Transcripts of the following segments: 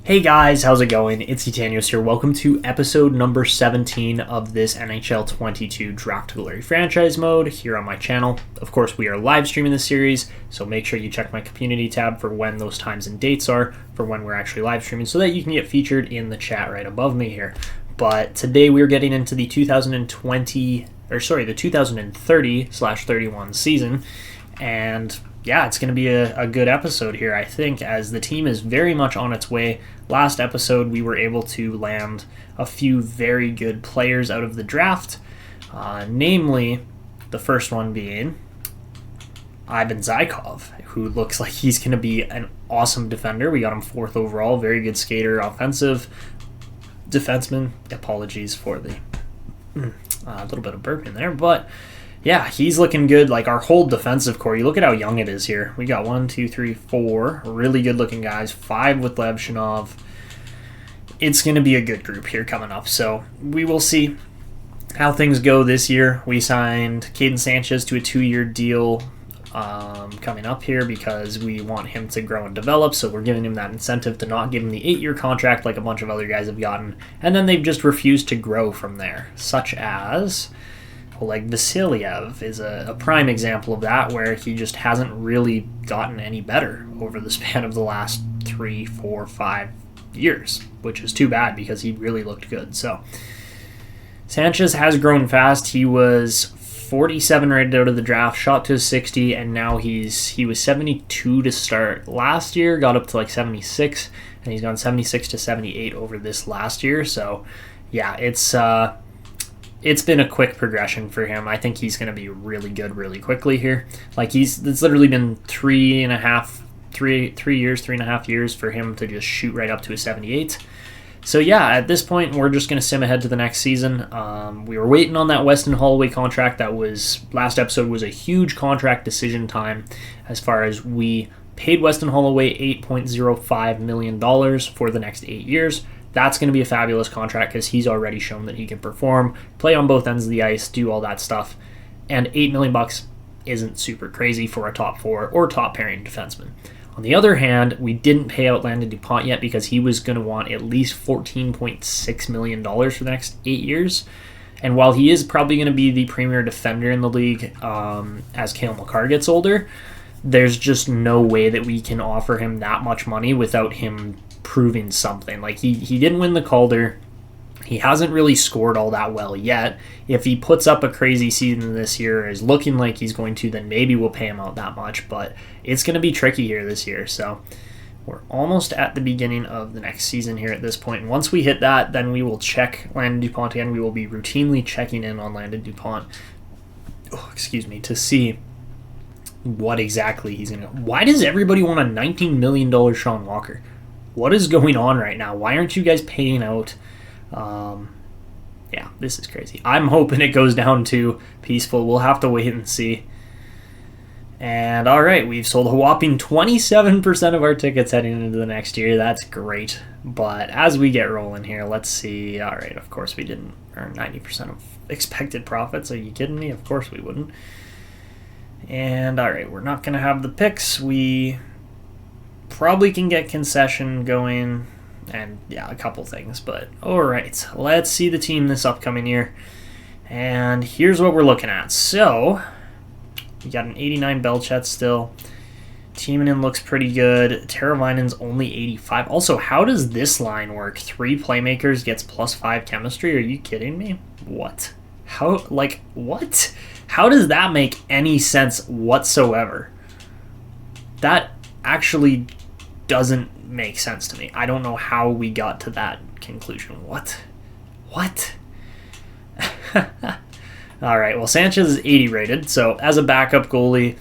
Hey guys, how's it going? It's Etanyos here. Welcome to episode number 17 of this NHL 22 Draft Gallery franchise mode here on my channel. Of course, we are live streaming this series, so make sure you check my community tab for when those times and dates are for when we're actually live streaming so that you can get featured in the chat right above me here. But today we're getting into the 2030/31 season, and yeah, it's going to be a good episode here, I think, as the team is very much on its way. Last episode, we were able to land a few very good players out of the draft, namely the first one being Ivan Zykov, who looks like he's going to be an awesome defender. We got him 4th overall, very good skater, offensive defenseman. Apologies for the little bit of burp in there, but yeah, he's looking good. Like our whole defensive core, you look at how young it is here. We got 1, 2, 3, 4 really good looking guys, 5 with Levshunov. It's going to be a good group here coming up. So we will see how things go this year. We signed Caden Sanchez to a 2-year deal coming up here because we want him to grow and develop. So we're giving him that incentive to not give him the 8-year contract like a bunch of other guys have gotten. And then they've just refused to grow from there, such as like Vasiliev is a prime example of that, where he just hasn't really gotten any better over the span of the last 3, 4, 5 years, which is too bad because he really looked good. So Sanchez has grown fast. He was 47 rated out of the draft, shot to 60, and now he was 72 to start last year, got up to like 76, and he's gone 76 to 78 over this last year. So yeah, it's been a quick progression for him. I think he's going to be really good really quickly here. Like it's literally been 3.5 years for him to just shoot right up to a 78. So yeah, at this point, we're just going to sim ahead to the next season. We were waiting on that Weston Holloway contract. That was, last episode was a huge contract decision time as far as we paid Weston Holloway $8.05 million for the next 8 years. That's going to be a fabulous contract because he's already shown that he can perform, play on both ends of the ice, do all that stuff. And $8 million isn't super crazy for a top 4 or top pairing defenseman. On the other hand, we didn't pay out Landon DuPont yet because he was going to want at least $14.6 million for the next 8 years. And while he is probably going to be the premier defender in the league as Cale Makar gets older, there's just no way that we can offer him that much money without him proving something. Like he didn't win the Calder. He hasn't really scored all that well yet. If he puts up a crazy season this year, is looking like he's going to, then maybe we'll pay him out that much. But it's going to be tricky here this year. So we're almost at the beginning of the next season here at this point. And once we hit that, then we will check Landon DuPont again. We will be routinely checking in on Landon DuPont, to see what exactly he's going to... Why does everybody want a $19 million Sean Walker? What is going on right now? Why aren't you guys paying out? Yeah, this is crazy. I'm hoping it goes down to peaceful. We'll have to wait and see. And all right, we've sold a whopping 27% of our tickets heading into the next year. That's great. But as we get rolling here, let's see. All right, of course we didn't earn 90% of expected profits. Are you kidding me? Of course we wouldn't. And all right, we're not going to have the picks. We probably can get concession going and yeah, a couple things. But all right, let's see the team this upcoming year. And here's what we're looking at. So we got an 89 Belchetz still. Timonen looks pretty good. Teravainen's only 85. Also, how does this line work? 3 playmakers gets +5 chemistry? Are you kidding me? What? What? How does that make any sense whatsoever? That actually doesn't make sense to me. I don't know how we got to that conclusion. What? All right, well, Sanchez is 80 rated, so as a backup goalie,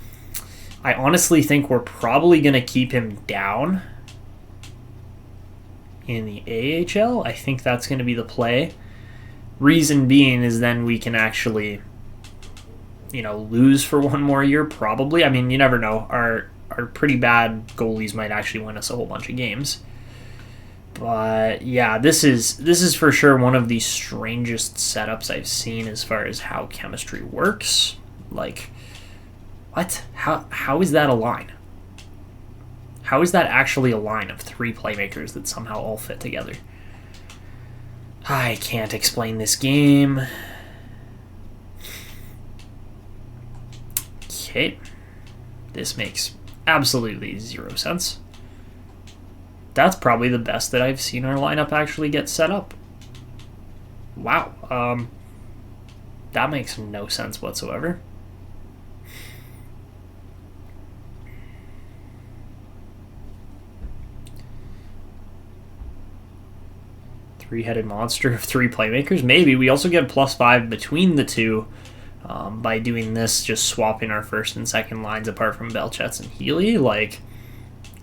I honestly think we're probably going to keep him down in the AHL. I think that's going to be the play. Reason being is then we can actually, lose for one more year, probably. I mean, you never know. Our pretty bad goalies might actually win us a whole bunch of games. But yeah, this is for sure one of the strangest setups I've seen as far as how chemistry works. Like, what? How is that a line? How is that actually a line of 3 playmakers that somehow all fit together? I can't explain this game. Okay. This makes absolutely 0 sense. That's probably the best that I've seen our lineup actually get set up. Wow. That makes no sense whatsoever. Three-headed monster of 3 playmakers? Maybe. We also get +5 between the two by doing this, just swapping our first and second lines apart from Belchetz and Healy. Like,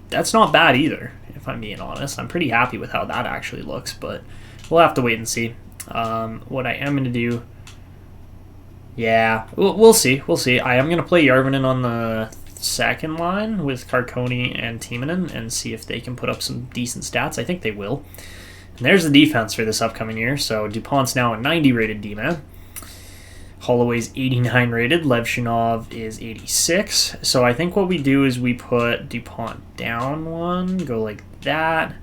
that's not bad either, if I'm being honest. I'm pretty happy with how that actually looks, but we'll have to wait and see. What I am going to do... Yeah, we'll see. We'll see. I am going to play Järvinen on the second line with Karkoni and Timonen and see if they can put up some decent stats. I think they will. And there's the defense for this upcoming year. So DuPont's now a 90 rated D-man. Holloway's 89 rated. Levshunov is 86. So I think what we do is we put DuPont down 1, go like that.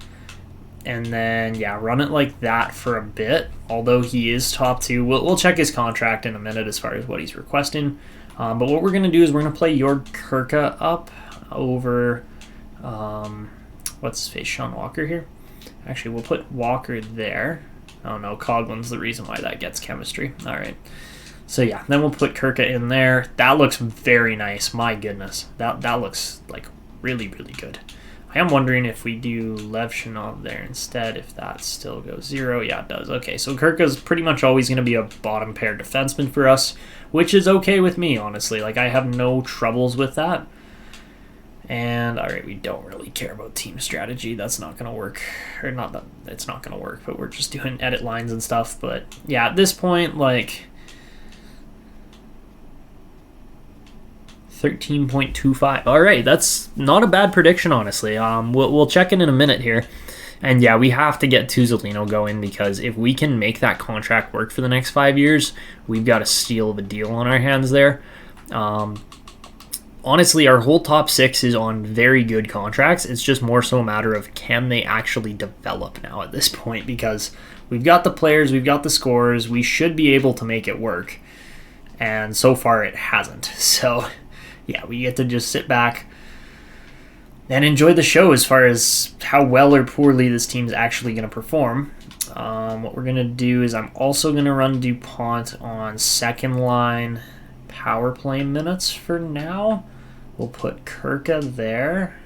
And then, yeah, run it like that for a bit. Although he is top 2. We'll check his contract in a minute as far as what he's requesting. But what we're going to do is we're going to play Jörg Kurka up over, what's his face, Sean Walker here. Actually, we'll put Walker there. Oh no, Coughlin's the reason why that gets chemistry. All right. So yeah, then we'll put Kurka in there. That looks very nice. My goodness. That looks like really, really good. I am wondering if we do Levshunov there instead, if that still goes 0. Yeah, it does. Okay, so Kurka's pretty much always going to be a bottom pair defenseman for us, which is okay with me, honestly. Like, I have no troubles with that. And, alright, we don't really care about team strategy. That's not going to work. Or not that it's not going to work, but we're just doing edit lines and stuff. But, yeah, at this point, like... 13.25. All right, that's not a bad prediction, honestly. We'll check in a minute here. And yeah, we have to get Tuzolino going because if we can make that contract work for the next 5 years, we've got a steal of a deal on our hands there. Honestly, our whole top 6 is on very good contracts. It's just more so a matter of can they actually develop now at this point, because we've got the players, we've got the scores, we should be able to make it work. And so far it hasn't. So... yeah, we get to just sit back and enjoy the show as far as how well or poorly this team's actually going to perform. What we're going to do is I'm also going to run DuPont on second line power play minutes for now. We'll put Kurka there.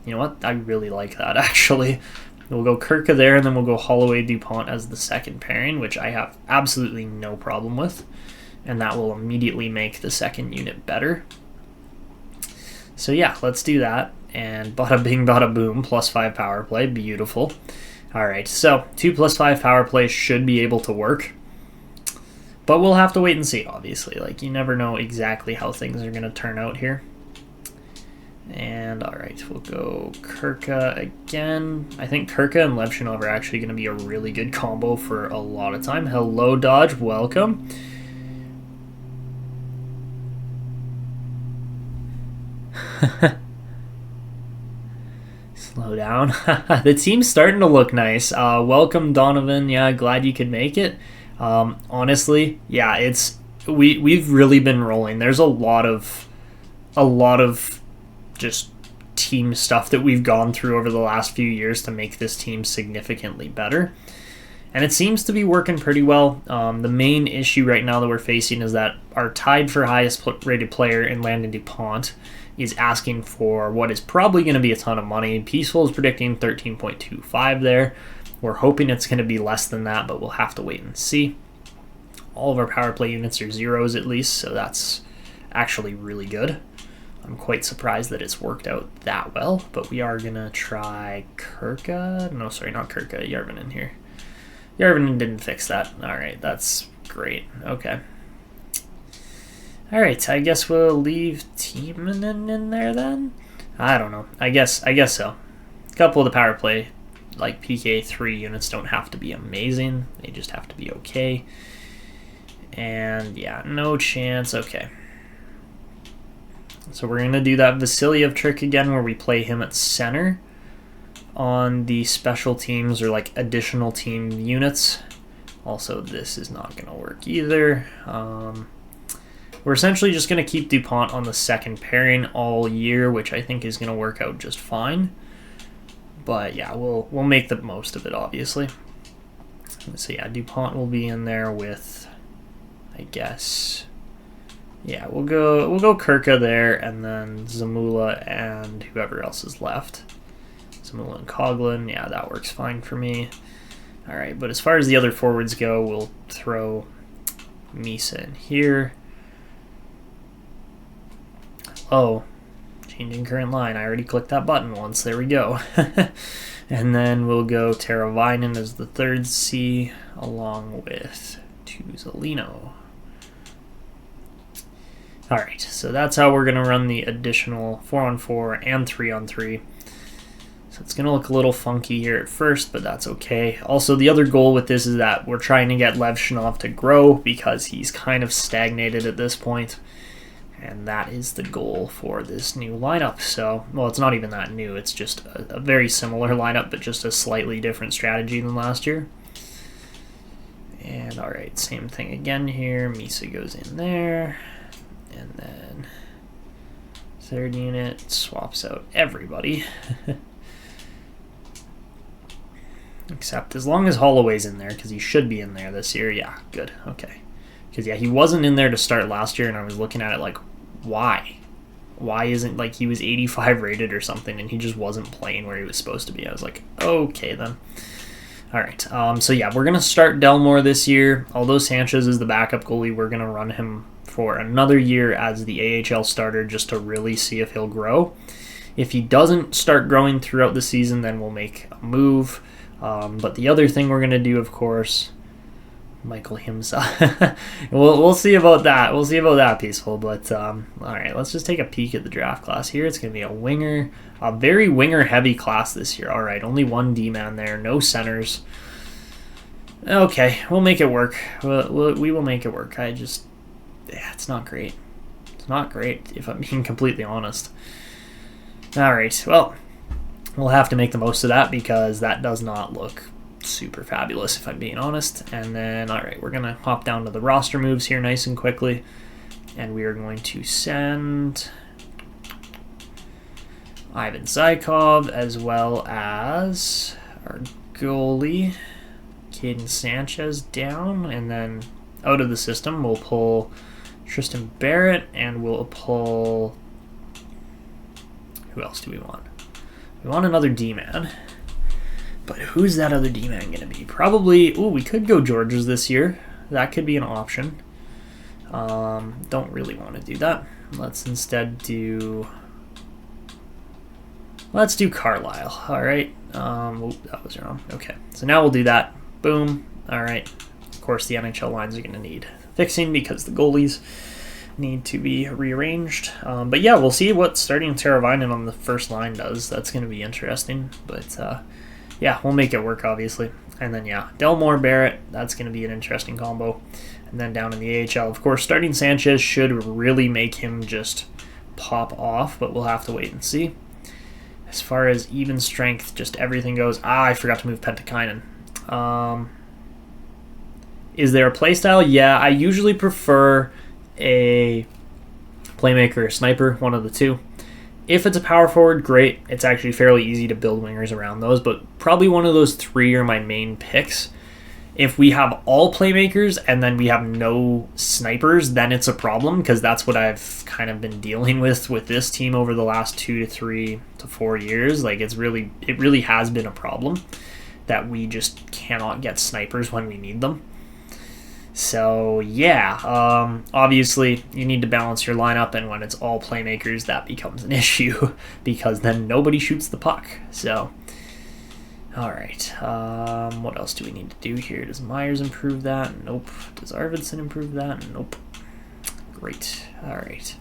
You know what? I really like that, actually. We'll go Kurka there, and then we'll go Holloway DuPont as the second pairing, which I have absolutely no problem with. And that will immediately make the second unit better. So yeah, let's do that. And bada bing, bada boom, +5 power play. Beautiful. All right, so 2 +5 power play should be able to work. But we'll have to wait and see, obviously. Like, you never know exactly how things are going to turn out here. And all right, we'll go Kurka again. I think Kurka and Levshunov are actually going to be a really good combo for a lot of time. Hello, Dodge. Welcome. Slow down. The team's starting to look nice. Welcome, Donovan. Yeah, glad you could make it. Honestly, yeah, we've really been rolling. There's a lot of just team stuff that we've gone through over the last few years to make this team significantly better. And it seems to be working pretty well. The main issue right now that we're facing is that our tied for highest rated player in Landon DuPont is asking for what is probably going to be a ton of money. Peaceful is predicting 13.25 there. We're hoping it's going to be less than that, but we'll have to wait and see. All of our power play units are 0s at least, so that's actually really good. I'm quite surprised that it's worked out that well, but we are going to try Kurka. No, sorry, not Kurka. Järvinen here. Järvinen didn't fix that. All right, that's great. Okay. All right, I guess we'll leave Timonen in there then. I don't know. I guess so. A couple of the power play, like PK3 units, don't have to be amazing. They just have to be okay. And yeah, no chance. Okay. So we're going to do that Vasiliev trick again where we play him at center on the special teams or like additional team units. Also, this is not going to work either. We're essentially just going to keep DuPont on the second pairing all year, which I think is going to work out just fine. But yeah, we'll make the most of it, obviously. So yeah, DuPont will be in there with, I guess, yeah, we'll go Kirka there, and then Zamula and whoever else is left. Zamula and Coughlin, yeah, that works fine for me. All right, but as far as the other forwards go, we'll throw Misa in here. Oh, changing current line. I already clicked that button once. There we go. And then we'll go Teravainen as the third C, along with Tuzolino. All right, so that's how we're going to run the additional 4-on-4 and 3-on-3. So it's going to look a little funky here at first, but that's okay. Also, the other goal with this is that we're trying to get Levshunov to grow because he's kind of stagnated at this point. And that is the goal for this new lineup. So, well, it's not even that new. It's just a very similar lineup, but just a slightly different strategy than last year. And all right, same thing again here. Misa goes in there. And then third unit swaps out everybody. Except as long as Holloway's in there, because he should be in there this year. Yeah, good. Okay. Because, yeah, he wasn't in there to start last year, and I was looking at it like, why? Why isn't, like, he was 85 rated or something, and he just wasn't playing where he was supposed to be. I was like, okay, then. All right. So, yeah, we're going to start Delmore this year. Although Sanchez is the backup goalie, we're going to run him for another year as the AHL starter just to really see if he'll grow. If he doesn't start growing throughout the season, then we'll make a move. But the other thing we're going to do, of course, Michael Himsa. we'll see about that. We'll see about that, Peaceful. But, all right, let's just take a peek at the draft class here. It's going to be a winger, a very winger-heavy class this year. All right, only one D-man there, no centers. Okay, we'll make it work. We will make it work. It's not great. It's not great, if I'm being completely honest. All right, well, we'll have to make the most of that because that does not look super fabulous, if I'm being honest. And then, all right, we're going to hop down to the roster moves here nice and quickly. And we are going to send Ivan Zykov as well as our goalie, Caden Sanchez, down. And then out of the system, we'll pull Tristan Barrett and we'll pull... Who else do we want? We want another D-man. But who's that other D-man going to be? Probably... Ooh, we could go Georges this year. That could be an option. Don't really want to do that. Let's instead do... Let's do Carlisle. All right. That was wrong. Okay. So now we'll do that. Boom. All right. Of course, the NHL lines are going to need fixing because the goalies need to be rearranged. But yeah, we'll see what starting Teravainen on the first line does. That's going to be interesting. But yeah, we'll make it work, obviously. And then, yeah, Delmore, Barrett, that's going to be an interesting combo. And then down in the AHL, of course, starting Sanchez should really make him just pop off, but we'll have to wait and see. As far as even strength, just everything goes. I forgot to move Pentakainen. Is there a playstyle? Yeah, I usually prefer a playmaker or sniper, one of the two. If it's a power forward, great. It's actually fairly easy to build wingers around those, but probably one of those three are my main picks. If we have all playmakers and then we have no snipers, then it's a problem because that's what I've kind of been dealing with this team over the last 2 to 3 to 4 years. Like it really has been a problem that we just cannot get snipers when we need them. So yeah, obviously you need to balance your lineup, and when it's all playmakers, that becomes an issue because then nobody shoots the puck. So. All right, what else do we need to do here? Does Myers improve that? Nope. Does Arvidsson improve that? Nope. Great. All right.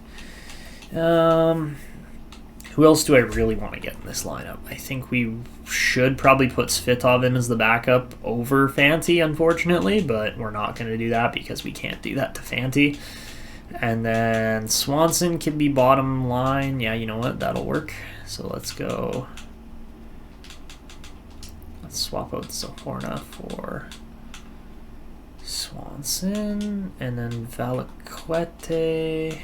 Who else do I really want to get in this lineup? I think we should probably put Svitov in as the backup over Fanti, unfortunately, but we're not going to do that because we can't do that to Fanti. And then Swanson can be bottom line. Yeah, you know what? That'll work. So let's go. Let's swap out Zohorna for Swanson. And then Valaquete.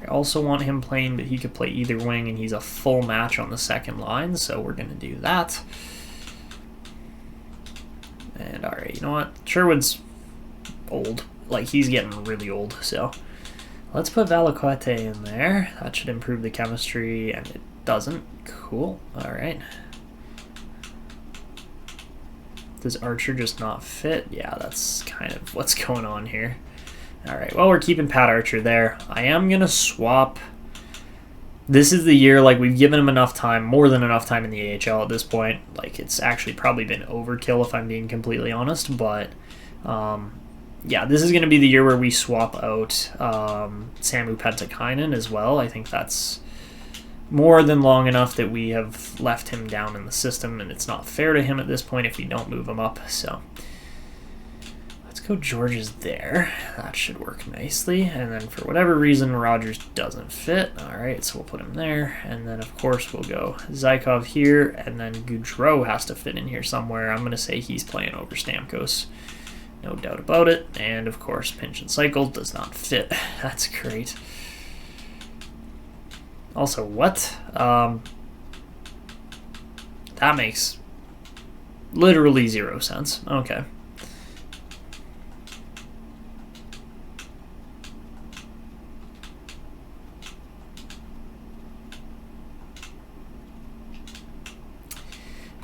I also want him playing, but he could play either wing, and he's a full match on the second line, so we're going to do that. And alright, you know what? Sherwood's old. Like, he's getting really old, so let's put Valaquete in there. That should improve the chemistry, and it doesn't. Cool. Alright. Does Archer just not fit? Yeah, that's kind of what's going on here. Alright, well, we're keeping Pat Archer there. I am going to swap. This is the year, like, we've given him enough time, more than enough time in the AHL at this point. Like, it's actually probably been overkill if I'm being completely honest, but yeah, this is going to be the year where we swap out Samu Pentakainen as well. I think that's more than long enough that we have left him down in the system, and it's not fair to him at this point if we don't move him up, so let's go Georges there. That should work nicely. And then for whatever reason, Rogers doesn't fit. All right, so we'll put him there. And then, of course, we'll go Zykov here. And then Gaudreau has to fit in here somewhere. I'm going to say he's playing over Stamkos. No doubt about it. And, of course, Pinch and Cycle does not fit. That's great. Also, what? That makes literally 0 sense. Okay.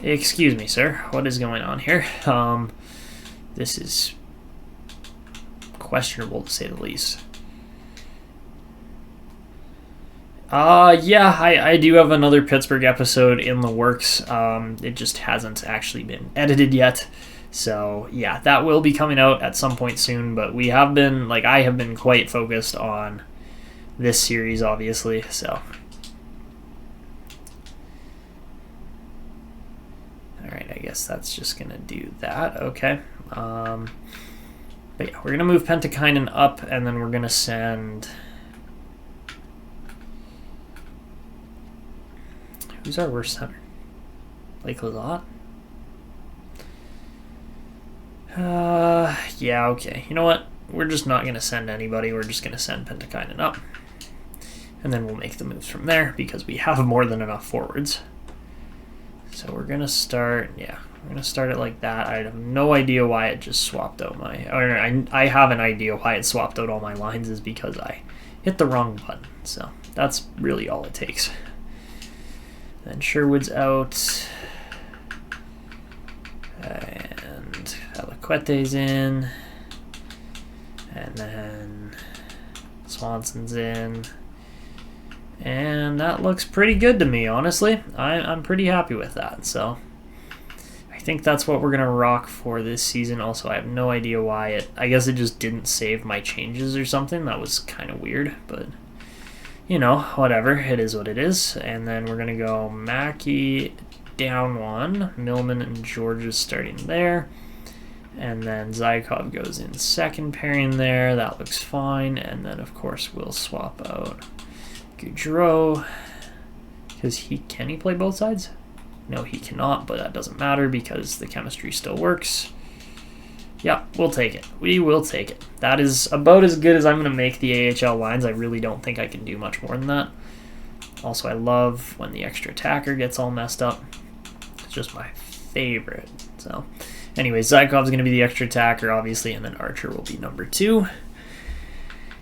Excuse me, sir. What is going on here? This is questionable, to say the least. Yeah, I do have another Pittsburgh episode in the works. It just hasn't actually been edited yet. So, yeah, that will be coming out at some point soon. But we have been, like, I have been quite focused on this series, obviously, so... Alright, I guess that's just going to do that. Okay. But yeah, we're going to move Pentakainen up, and then we're going to send... Who's our worst center? Blake Lizotte? Yeah, okay. You know what? We're just not going to send anybody. We're just going to send Pentakainen up. And then we'll make the moves from there, because we have more than enough forwards. So we're going to start, yeah, we're going to start it like that. I have no idea why it just swapped out my, or I have an idea why it swapped out all my lines is because I hit the wrong button. So that's really all it takes. Then Sherwood's out. And Valaquete's in. And then Swanson's in. And that looks pretty good to me, honestly. I'm pretty happy with that. So I think that's what we're going to rock for this season. Also, I have no idea why it... I guess it just didn't save my changes or something. That was kind of weird. But, you know, whatever. It is what it is. And then we're going to go Mackey down one. Millman and Georges starting there. And then Zykov goes in second pairing there. That looks fine. And then, of course, we'll swap out Gaudreau, because can he play both sides? No, he cannot, but that doesn't matter because the chemistry still works. Yeah, we'll take it. We will take it. That is about as good as I'm going to make the AHL lines. I really don't think I can do much more than that. Also, I love when the extra attacker gets all messed up. It's just my favorite. So, anyway, Zykov's going to be the extra attacker, obviously, and then Archer will be number 2.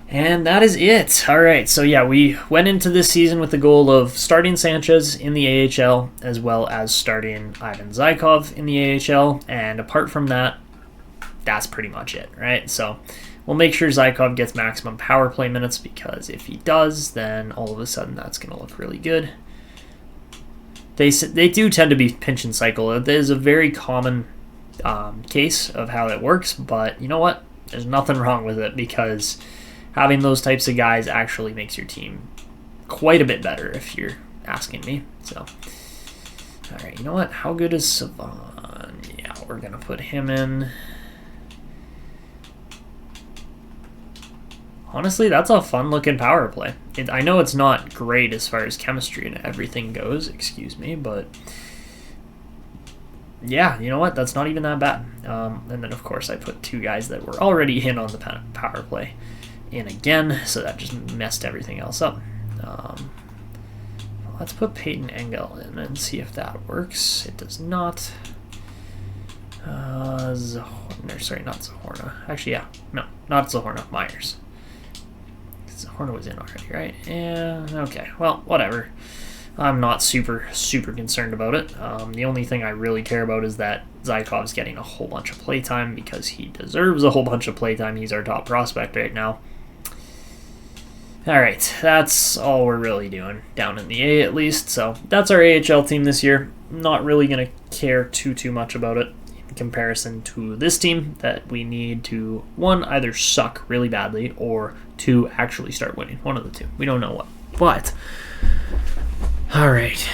And that is it. All right, so yeah, we went into this season with the goal of starting Sanchez in the AHL as well as starting Ivan Zykov in the AHL. And apart from that, that's pretty much it, right? So we'll make sure Zykov gets maximum power play minutes because if he does, then all of a sudden that's going to look really good. They do tend to be pinch and cycle. It is a very common case of how it works, but you know what? There's nothing wrong with it because... having those types of guys actually makes your team quite a bit better if you're asking me. So, all right, you know what? How good is Savon? Yeah, we're going to put him in. honestly, that's a fun-looking power play. I know it's not great as far as chemistry and everything goes, excuse me, but yeah, you know what? That's not even that bad. And then, of course, I put 2 guys that were already in on the power play in again, so that just messed everything else up. Let's put Peyton Engel in and see if that works. It does not. Sorry, not Zahorna. Actually, yeah. No, not Zahorna. Myers. Zahorna was in already, right? Yeah, okay. Well, whatever. I'm not super concerned about it. The only thing I really care about is that Zaikov's getting a whole bunch of playtime because he deserves a whole bunch of playtime. He's our top prospect right now. All right, that's all we're really doing down in the A at least. So that's our AHL team this year. Not really going to care too much about it in comparison to this team that we need to, 1, either suck really badly or 2, actually start winning. One of the two. We don't know what. But all right,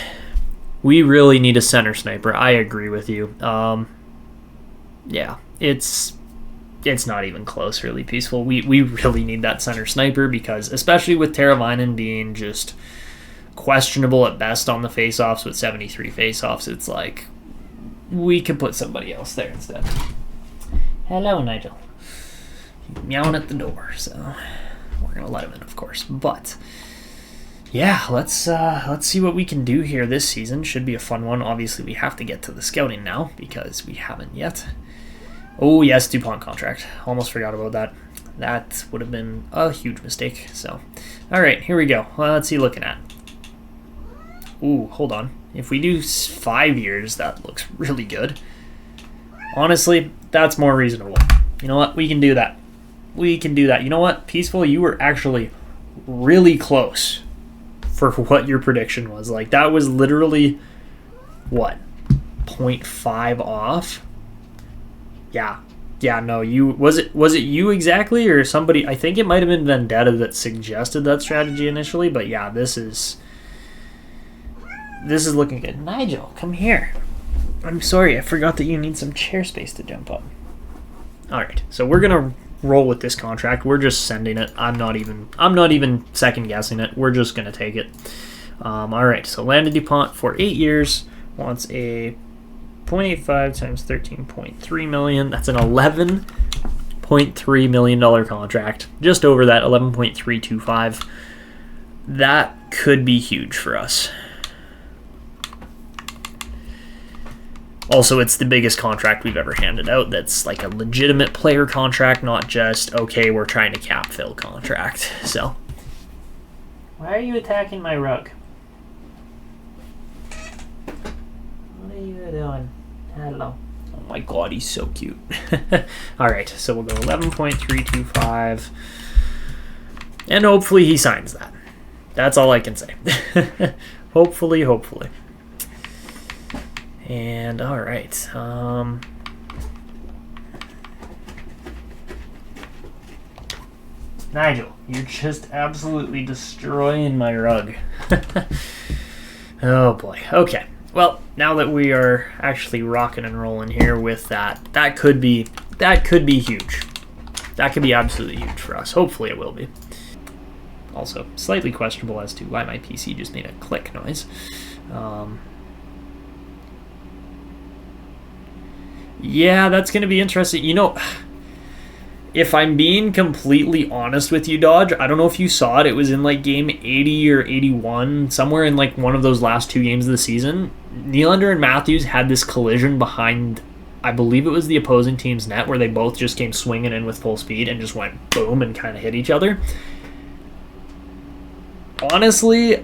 we really need a center sniper. I agree with you. Yeah, it's not even close, really, Peaceful. We really need that center sniper because, especially with Teravainen being just questionable at best on the faceoffs with 73 faceoffs, it's like we could put somebody else there instead. Hello, Nigel. He's meowing at the door, so we're gonna let him in, of course. But yeah, let's see what we can do here this season. Should be a fun one. Obviously, we have to get to the scouting now because we haven't yet. Oh, yes, DuPont contract. Almost forgot about that. That would have been a huge mistake. So, all right, here we go. Let's see looking at. Ooh, hold on. If we do 5 years, that looks really good. Honestly, that's more reasonable. You know what? We can do that. We can do that. You know what? Peaceful, you were actually really close for what your prediction was. Like, that was literally, what, 0.5 off? Yeah, no, was it you exactly or somebody? I think it might have been Vendetta that suggested that strategy initially, but yeah, this is looking good. Nigel, come here. I'm sorry, I forgot that you need some chair space to jump up. All right, so we're gonna roll with this contract. We're just sending it. I'm not even second guessing it. We're just gonna take it. All right, so Landon DuPont for 8 years wants a 0.85 times 13.3 million. That's an $11.3 million contract. Just over that, 11.325. That could be huge for us. Also, it's the biggest contract we've ever handed out. That's like a legitimate player contract, not just, okay, we're trying to cap fill contract. So, why are you attacking my rug? What are you doing? Hello. Oh my god, he's so cute. Alright, so we'll go 11.325. And hopefully he signs that. That's all I can say. Hopefully. And alright. Nigel, you're just absolutely destroying my rug. Oh boy. Okay. Well, now that we are actually rocking and rolling here with that could be huge. That could be absolutely huge for us. Hopefully it will be. Also, slightly questionable as to why my PC just made a click noise. Yeah, that's going to be interesting. You know, if I'm being completely honest with you, Dodge, I don't know if you saw it. It was in like game 80 or 81, somewhere in like one of those last 2 games of the season. Nylander and Matthews had this collision behind, I believe it was the opposing team's net, where they both just came swinging in with full speed and just went boom and kind of hit each other. Honestly,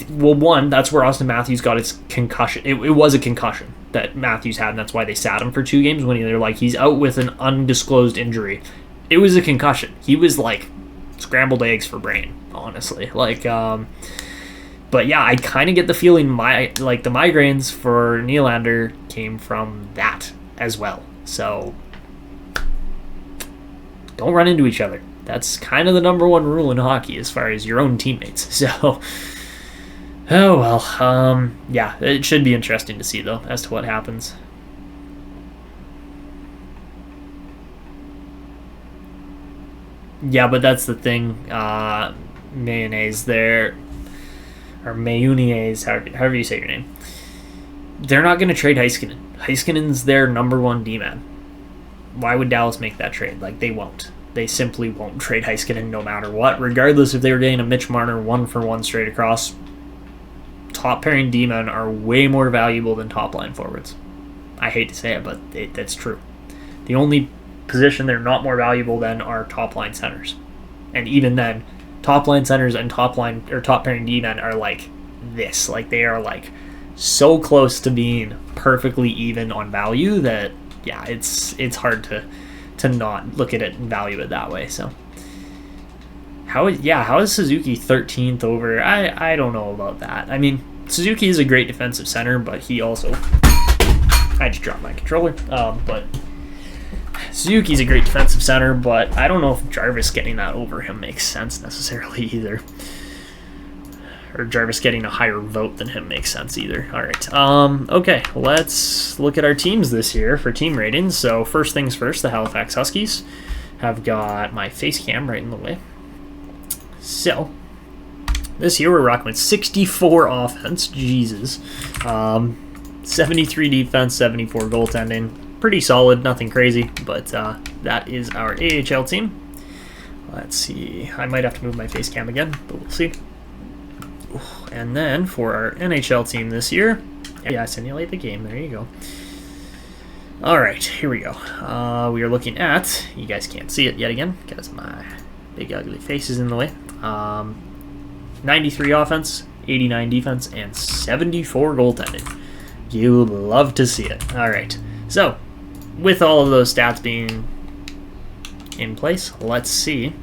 one, that's where Austin Matthews got his concussion. It was a concussion that Matthews had, and that's why they sat him for 2 games when they're like, he's out with an undisclosed injury. It was a concussion. He was like scrambled eggs for brain, honestly. Like, but yeah, I kind of get the feeling the migraines for Nylander came from that as well. So don't run into each other. That's kind of the number one rule in hockey as far as your own teammates. So, oh well. Yeah, it should be interesting to see, though, as to what happens. Yeah, but that's the thing. Mayonnaise there, or mayonnaise, however you say your name. They're not going to trade Heiskanen. Heiskanen's their number one D-man. Why would Dallas make that trade? Like, they won't. They simply won't trade Heiskanen no matter what. Regardless if they were getting a Mitch Marner 1-for-1 straight across, top pairing D-men are way more valuable than top line forwards. I hate to say it, but that's true. The only position they're not more valuable than are top line centers. And even then, top line centers and top pairing D-men are like this. Like, they are like so close to being perfectly even on value that, yeah, it's hard to not look at it and value it that way. So how is Suzuki 13th over? I don't know about that. I mean, Suzuki is a great defensive center, but he also, I just dropped my controller. But Suzuki's a great defensive center, but I don't know if Jarvis getting that over him makes sense necessarily either. Or Jarvis getting a higher vote than him makes sense either. All right. Okay, let's look at our teams this year for team ratings. So first things first, the Halifax Huskies have got my face cam right in the way. So this year we're rocking with 64 offense. Jesus. 73 defense, 74 goaltending. Pretty solid, nothing crazy, but that is our AHL team. Let's see. I might have to move my face cam again, but we'll see. And then for our NHL team this year, yeah, simulate the game. There you go. All right, here we go. We are looking at, you guys can't see it yet again because my big ugly face is in the way. 93 offense, 89 defense, and 74 goaltending. You love to see it. All right, so with all of those stats being in place, let's see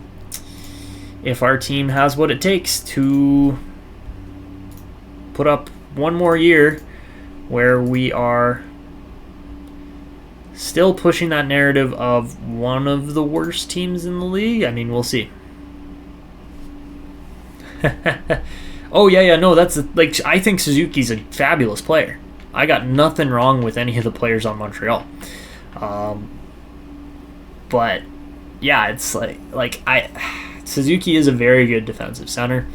if our team has what it takes to put up one more year where we are still pushing that narrative of one of the worst teams in the league. I mean, we'll see. Oh, yeah, no, like, I think Suzuki's a fabulous player. I got nothing wrong with any of the players on Montreal. But, yeah, it's Suzuki is a very good defensive center.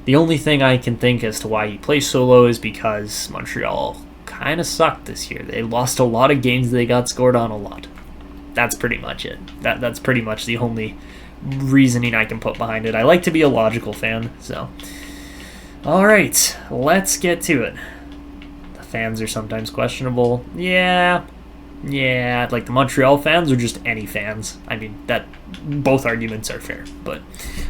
The only thing I can think as to why he plays so low is because Montreal kind of sucked this year. They lost a lot of games. They got scored on a lot. That's pretty much it. That's pretty much the only reasoning I can put behind it. I like to be a logical fan, so. All right, let's get to it. The fans are sometimes questionable. Yeah, like the Montreal fans or just any fans. I mean, that both arguments are fair. But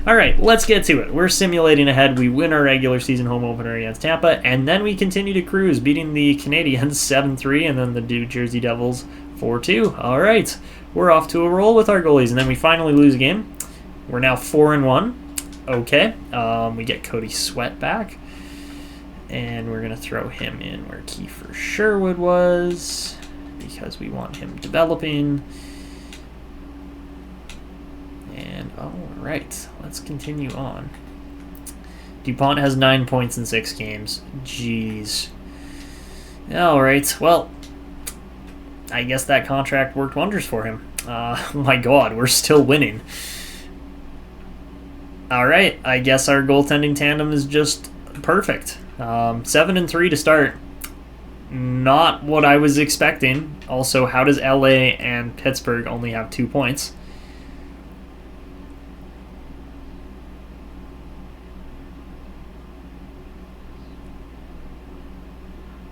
all right, let's get to it. We're simulating ahead. We win our regular season home opener against Tampa, and then we continue to cruise, beating the Canadiens 7-3 and then the New Jersey Devils 4-2. All right, we're off to a roll with our goalies, and then we finally lose a game. We're now 4-1. Okay, we get Cody Sweat back, and we're gonna throw him in where Kiefer Sherwood was, because we want him developing. And all right, let's continue on. DuPont has 9 points in 6 games. Jeez. All right, well, I guess that contract worked wonders for him. My God, we're still winning. All right, I guess our goaltending tandem is just perfect. 7-3 to start. Not what I was expecting. Also, how does LA and Pittsburgh only have 2 points?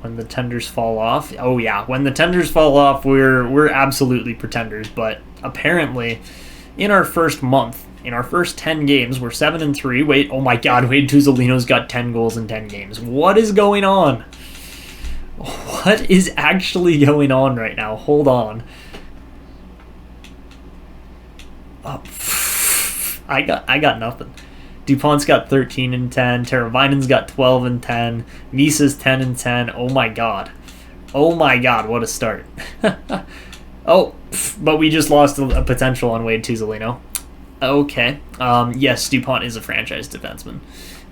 When the tenders fall off. Oh yeah, when the tenders fall off, we're absolutely pretenders. But apparently, in our first month, in our first 10 games, we're 7-3. Wait, oh my God, Wade Tuzolino's got 10 goals in 10 games. What is going on? What is actually going on right now? Hold on. Oh, I got nothing. DuPont's got 13 and 10. Teravainen's got 12 and 10. Misa's 10 and 10. Oh my God. Oh my God, what a start. Oh, but we just lost a potential on Wade Tuzolino. Okay. Yes, DuPont is a franchise defenseman,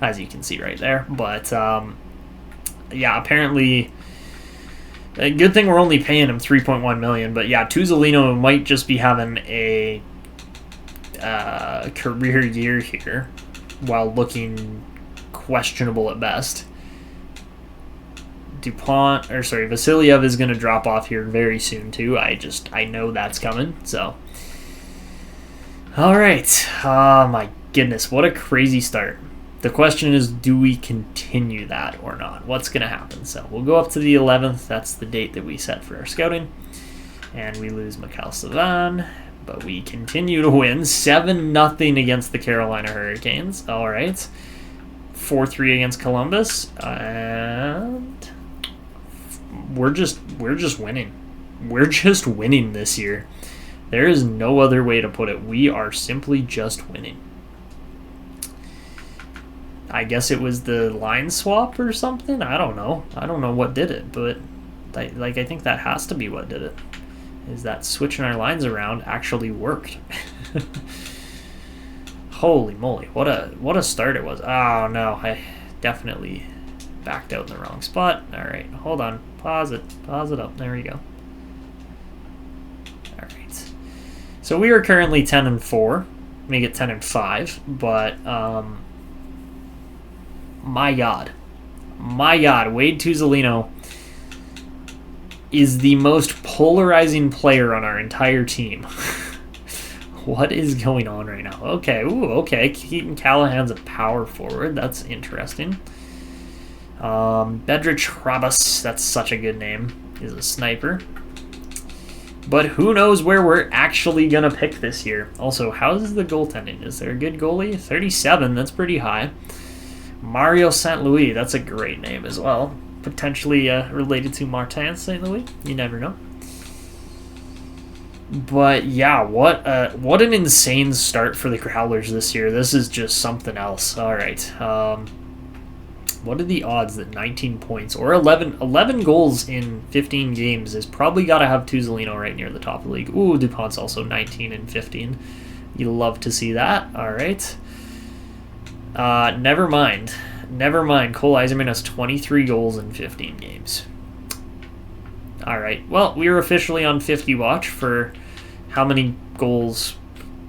as you can see right there. But, yeah, apparently, a good thing we're only paying him $3.1 million. But, yeah, Tuzolino might just be having career year here while looking questionable at best. Vasilyev is going to drop off here very soon too. I know that's coming. So, all right. Oh my goodness, what a crazy start. The question is, do we continue that or not? What's going to happen? So we'll go up to the 11th. That's the date that we set for our scouting. And we lose Mikhail Savan. But we continue to win 7-0 against the Carolina Hurricanes. All right. 4-3 against Columbus. And we're just winning. We're just winning this year. There is no other way to put it. We are simply just winning. I guess it was the line swap or something. I don't know. I don't know what did it, but I think that has to be what did it. Is that switching our lines around actually worked? Holy moly! What a start it was. Oh no, I definitely backed out in the wrong spot. All right, hold on. Pause it up. There we go. All right. So we are currently 10-4. Make it 10-5, but my God, Wade Tuzolino is the most polarizing player on our entire team. What is going on right now? Okay. Keaton Callahan's a power forward. That's interesting. Bedrich Hrabas, that's such a good name, is a sniper. But who knows where we're actually going to pick this year. Also, how's the goaltending? Is there a good goalie? 37, that's pretty high. Mario St. Louis, that's a great name as well. Potentially related to Martin St. Louis. You never know. But yeah, what an insane start for the Growlers this year. This is just something else. All right. What are the odds that 19 points or 11 goals in 15 games is probably got to have Tuzolino right near the top of the league. Ooh, DuPont's also 19 and 15. You love to see that. All right. Never mind. Cole Yzerman has 23 goals in 15 games. All right. Well, we are officially on 50 watch for how many goals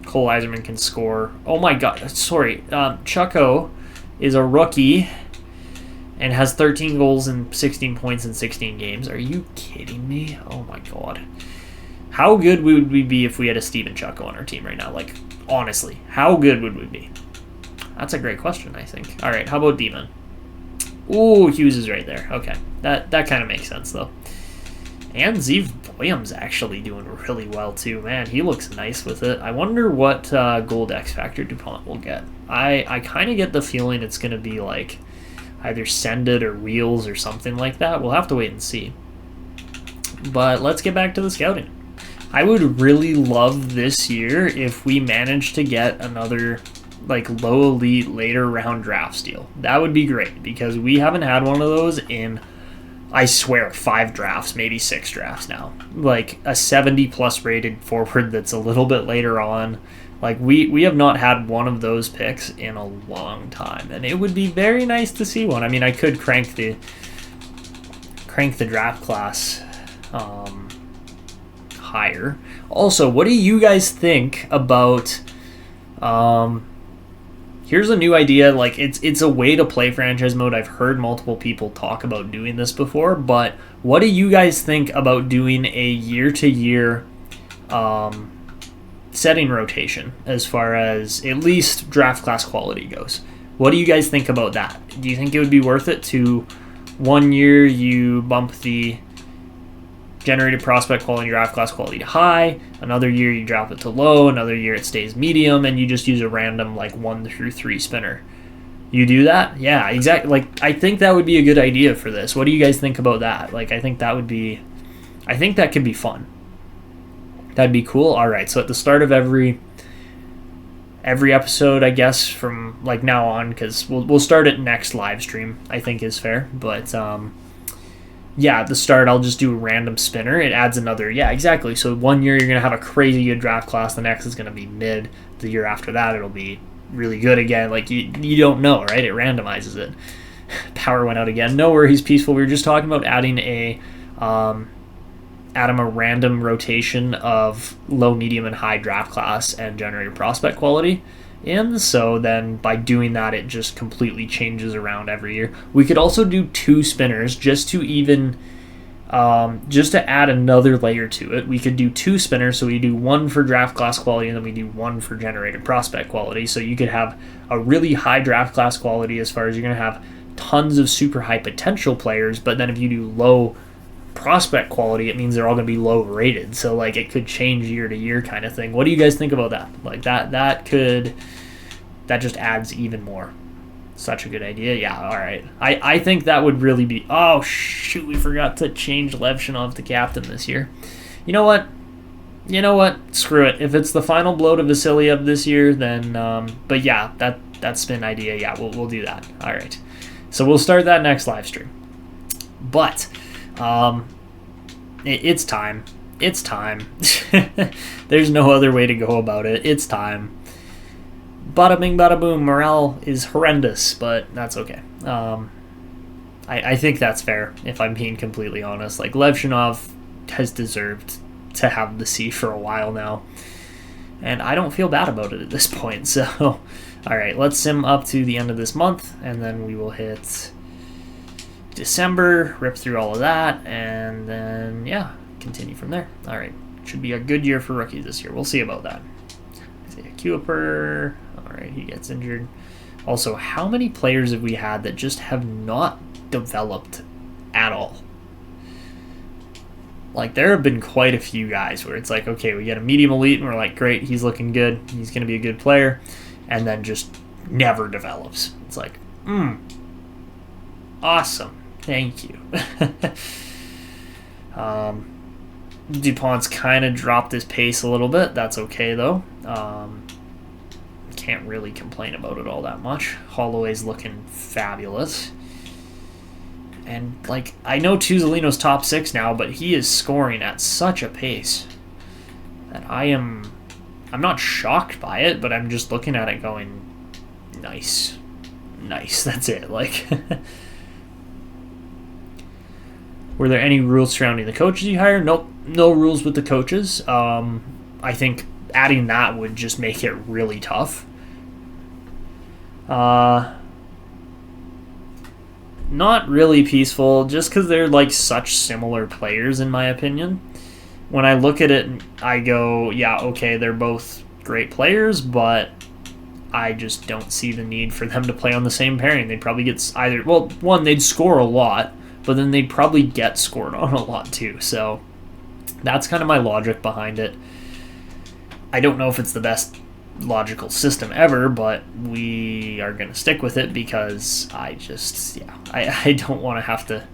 Cole Yzerman can score. Oh my God. Sorry. Chucko is a rookie and has 13 goals and 16 points in 16 games. Are you kidding me? Oh my God. How good would we be if we had a Steven Chucko on our team right now? Like, honestly, how good would we be? That's a great question, I think. All right, how about Demon? Ooh, Hughes is right there. Okay, that kind of makes sense, though. And Zeev Boyum's actually doing really well, too. Man, he looks nice with it. I wonder what gold X Factor DuPont will get. I kind of get the feeling it's going to be like either Send It or Wheels or something like that. We'll have to wait and see. But let's get back to the scouting. I would really love this year if we managed to get another like low elite later round draft steal. That would be great because we haven't had one of those in, I swear, 5 drafts, maybe 6 drafts now. Like a 70 plus rated forward that's a little bit later on. Like we have not had one of those picks in a long time, and it would be very nice to see one. I mean, I could crank the draft class higher. Also, what do you guys think about here's a new idea. Like it's a way to play franchise mode. I've heard multiple people talk about doing this before, but what do you guys think about doing a year-to-year setting rotation as far as at least draft class quality goes? What do you guys think about that? Do you think it would be worth it to 1 year you bump the generated prospect quality, draft class quality to high, another year you drop it to low, another year it stays medium, and you just use a random like 1 through 3 spinner? You do that? Yeah, exactly. Like, I think that would be a good idea for this. What do you guys think about that? Like, I think that could be fun. That'd be cool. All right, so at the start of every episode, I guess, from like now on, because we'll start it next live stream, I think is fair. But yeah, at the start, I'll just do a random spinner. It adds another, yeah, exactly. So 1 year, you're going to have a crazy good draft class. The next is going to be mid. The year after that, it'll be really good again. Like, you don't know, right? It randomizes it. Power went out again. No worries, Peaceful. We were just talking about adding a add him a random rotation of low, medium, and high draft class and generator prospect quality in. So then by doing that, it just completely changes around every year. We could also do 2 spinners just to even just to add another layer to it. We could do 2 spinners, so we do 1 for draft class quality and then we do 1 for generated prospect quality. So you could have a really high draft class quality as far as you're going to have tons of super high potential players, but then if you do low prospect quality, it means they're all going to be low rated. So like it could change year to year kind of thing. What do you guys think about that? Like that just adds even more. Such a good idea. Yeah, all right. I think that would really be... Oh, shoot, we forgot to change Levshunov to captain this year. You know what? Screw it. If it's the final blow to Vasiliev this year, then... but yeah, that spin idea, yeah, we'll do that. All right. So we'll start that next live stream. But it's time. It's time. There's no other way to go about it. It's time. Bada bing, bada boom. Morale is horrendous, but that's okay. I think that's fair, if I'm being completely honest. Like, Levshunov has deserved to have the C for a while now, and I don't feel bad about it at this point. So, all right, let's sim up to the end of this month, and then we will hit December, rip through all of that, and then, yeah, continue from there. All right, should be a good year for rookies this year. We'll see about that. Kuiper. All right, he gets injured. Also, how many players have we had that just have not developed at all? Like, there have been quite a few guys where it's like, okay, we get a medium elite, and we're like, great, he's looking good, he's going to be a good player, and then just never develops. It's like, awesome, thank you. DuPont's kind of dropped his pace a little bit. That's okay, though. Can't really complain about it all that much. Holloway's looking fabulous. And, like, I know Tuzolino's top 6 now, but he is scoring at such a pace that I'm not shocked by it, but I'm just looking at it going, nice. Nice, that's it. Like, were there any rules surrounding the coaches you hired? Nope, no rules with the coaches. I think adding that would just make it really tough. Not really peaceful, just because they're like such similar players in my opinion. When I look at it, I go, yeah, okay, they're both great players, but I just don't see the need for them to play on the same pairing. They'd probably get either, well, one, they'd score a lot, but then they'd probably get scored on a lot too. So that's kind of my logic behind it. I don't know if it's the best logical system ever, but we are going to stick with it because I don't want to have to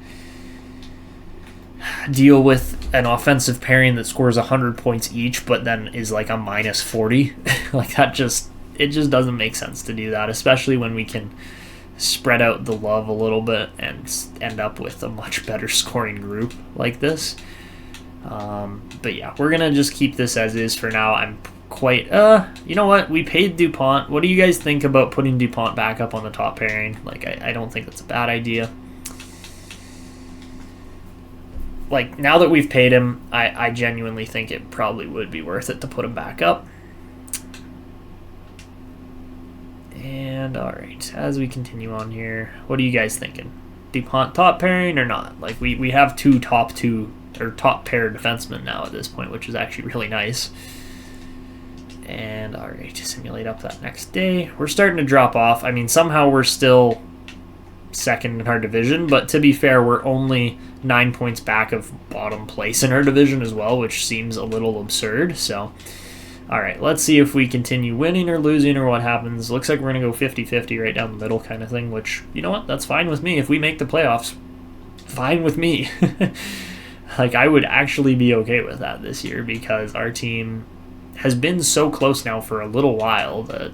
deal with an offensive pairing that scores 100 points each, but then is like a minus 40. Like it just doesn't make sense to do that, especially when we can spread out the love a little bit and end up with a much better scoring group like this. But yeah, we're going to just keep this as is for now. I'm quite, you know what? We paid DuPont. What do you guys think about putting DuPont back up on the top pairing? Like, I don't think that's a bad idea. Like, now that we've paid him, I genuinely think it probably would be worth it to put him back up. And, alright, as we continue on here, what are you guys thinking? DuPont top pairing or not? Like, we have top pair defensemen now at this point, which is actually really nice. And, alright, simulate up that next day. We're starting to drop off. I mean, somehow we're still second in our division, but to be fair, we're only 9 points back of bottom place in our division as well, which seems a little absurd. So, alright, let's see if we continue winning or losing or what happens. Looks like we're going to go 50-50 right down the middle kind of thing, which, you know what, that's fine with me. If we make the playoffs, fine with me. Like, I would actually be okay with that this year because our team has been so close now for a little while that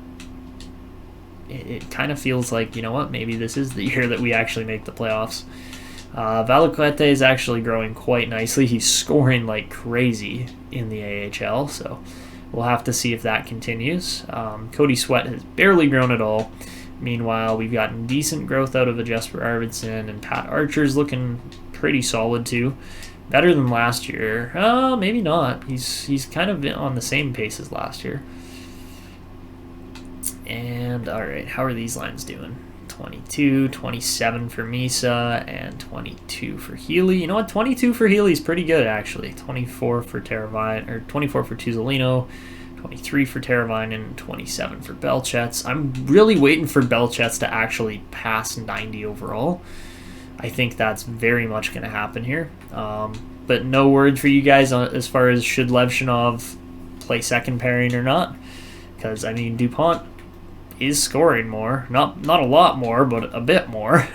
it kind of feels like, you know what, maybe this is the year that we actually make the playoffs. Belchetz is actually growing quite nicely. He's scoring like crazy in the AHL, so we'll have to see if that continues. Cody Sweat has barely grown at all. Meanwhile, we've gotten decent growth out of a Jesper Arvidsson, and Pat Archer's looking pretty solid too. Better than last year. Maybe not. He's kind of on the same pace as last year. And, alright, how are these lines doing? 22, 27 for Misa, and 22 for Healy. You know what? 22 for Healy is pretty good, actually. 24 for Teravainen, or 24 for Tuzolino, 23 for Teravainen, and 27 for Belchetz. I'm really waiting for Belchetz to actually pass 90 overall. I think that's very much going to happen here. But no word for you guys as far as should Levshunov play second pairing or not. Because, I mean, DuPont is scoring more. Not a lot more, but a bit more.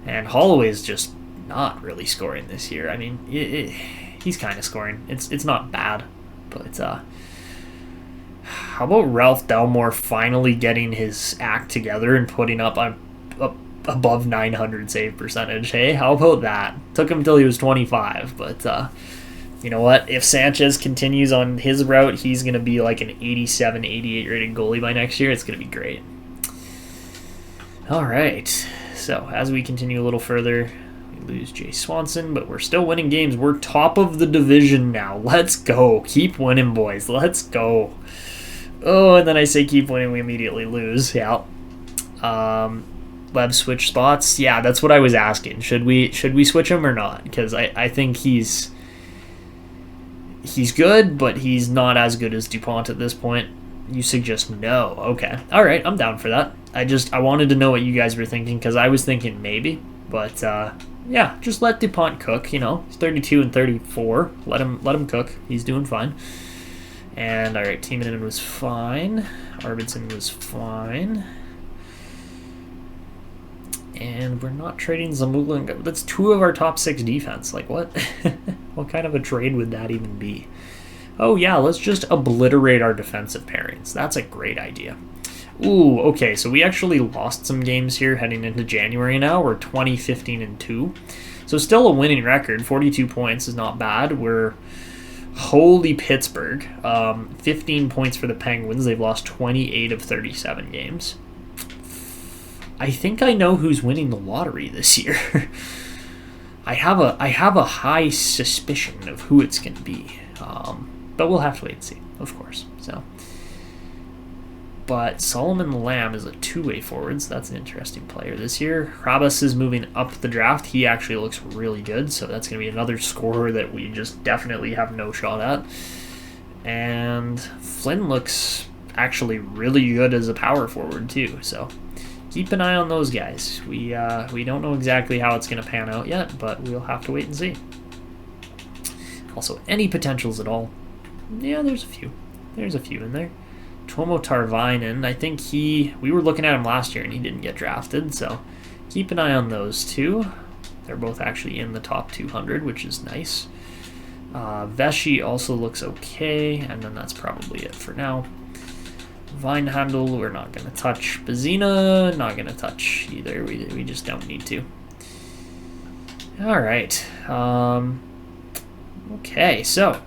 And Holloway's just not really scoring this year. I mean, he's kind of scoring. It's not bad. But, how about Ralph Delmore finally getting his act together and putting up above 900 save percentage? Hey, how about that? Took him till he was 25, but you know what? If Sanchez continues on his route, he's going to be like an 87, 88 rated goalie by next year. It's going to be great. All right, so as we continue a little further, we lose Jay Swanson, but we're still winning games. We're top of the division now. Let's go. Keep winning, boys. Let's go. Oh, and then I say keep winning, we immediately lose. Yeah. Lev switch spots. Yeah, that's what I was asking. Should we switch him or not? Because I think he's good, but he's not as good as DuPont at this point. You suggest no. Okay. All right, I'm down for that. I wanted to know what you guys were thinking, because I was thinking maybe, but yeah, just let DuPont cook. You know, he's 32 and 34. Let him cook. He's doing fine. And all right, Timonen was fine. Arvidsson was fine. And we're not trading Zamula. That's 2 of our top 6 defense. Like, what? What kind of a trade would that even be? Oh, yeah, let's just obliterate our defensive pairings. That's a great idea. Ooh, okay, so we actually lost some games here heading into January now. We're 20, 15, and 2. So still a winning record. 42 points is not bad. We're... Holy Pittsburgh. 15 points for the Penguins. They've lost 28 of 37 games. I think I know who's winning the lottery this year. I have a high suspicion of who it's going to be. But we'll have to wait and see, of course. But Solomon Lamb is a two-way forward, so that's an interesting player this year. Hrabas is moving up the draft. He actually looks really good, so that's going to be another scorer that we just definitely have no shot at. And Flynn looks actually really good as a power forward, too, so keep an eye on those guys. We don't know exactly how it's going to pan out yet, but we'll have to wait and see. Also, any potentials at all? Yeah, there's a few. There's a few in there. Tuomo Tarvainen, I think we were looking at him last year and he didn't get drafted, so keep an eye on those two. They're both actually in the top 200, which is nice. Veshy also looks okay, and then that's probably it for now. Vinehandel, we're not going to touch. Bazina, not going to touch either. We just don't need to. All right. Okay, so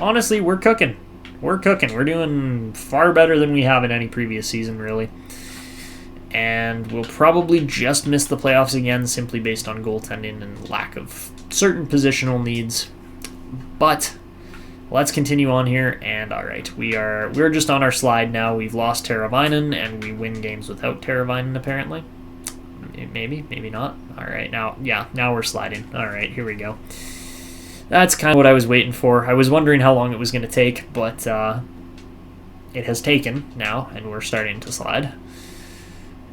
honestly, we're cooking. We're cooking. We're doing far better than we have in any previous season, really. And we'll probably just miss the playoffs again simply based on goaltending and lack of certain positional needs. But let's continue on here. And all right, we're just on our slide now. We've lost Teravainen, and we win games without Teravainen, apparently. Maybe, maybe not. All right, now we're sliding. All right, here we go. That's kind of what I was waiting for. I was wondering how long it was going to take, but it has taken now, and we're starting to slide.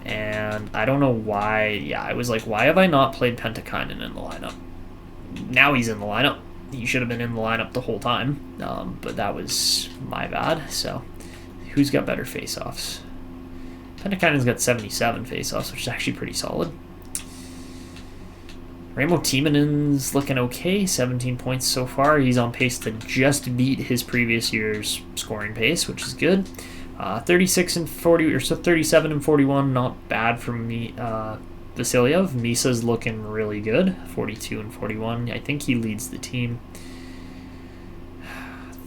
And I don't know why. Yeah, I was like, why have I not played Pentakainen in the lineup? Now he's in the lineup. He should have been in the lineup the whole time, but that was my bad. So who's got better face-offs? Pentakainen's got 77 face-offs, which is actually pretty solid. Raimo Timonen's looking okay, 17 points so far. He's on pace to just beat his previous year's scoring pace, which is good. 36 and 40, or so 37 and 41, not bad from me. Vasilyev. Misa's looking really good, 42 and 41. I think he leads the team.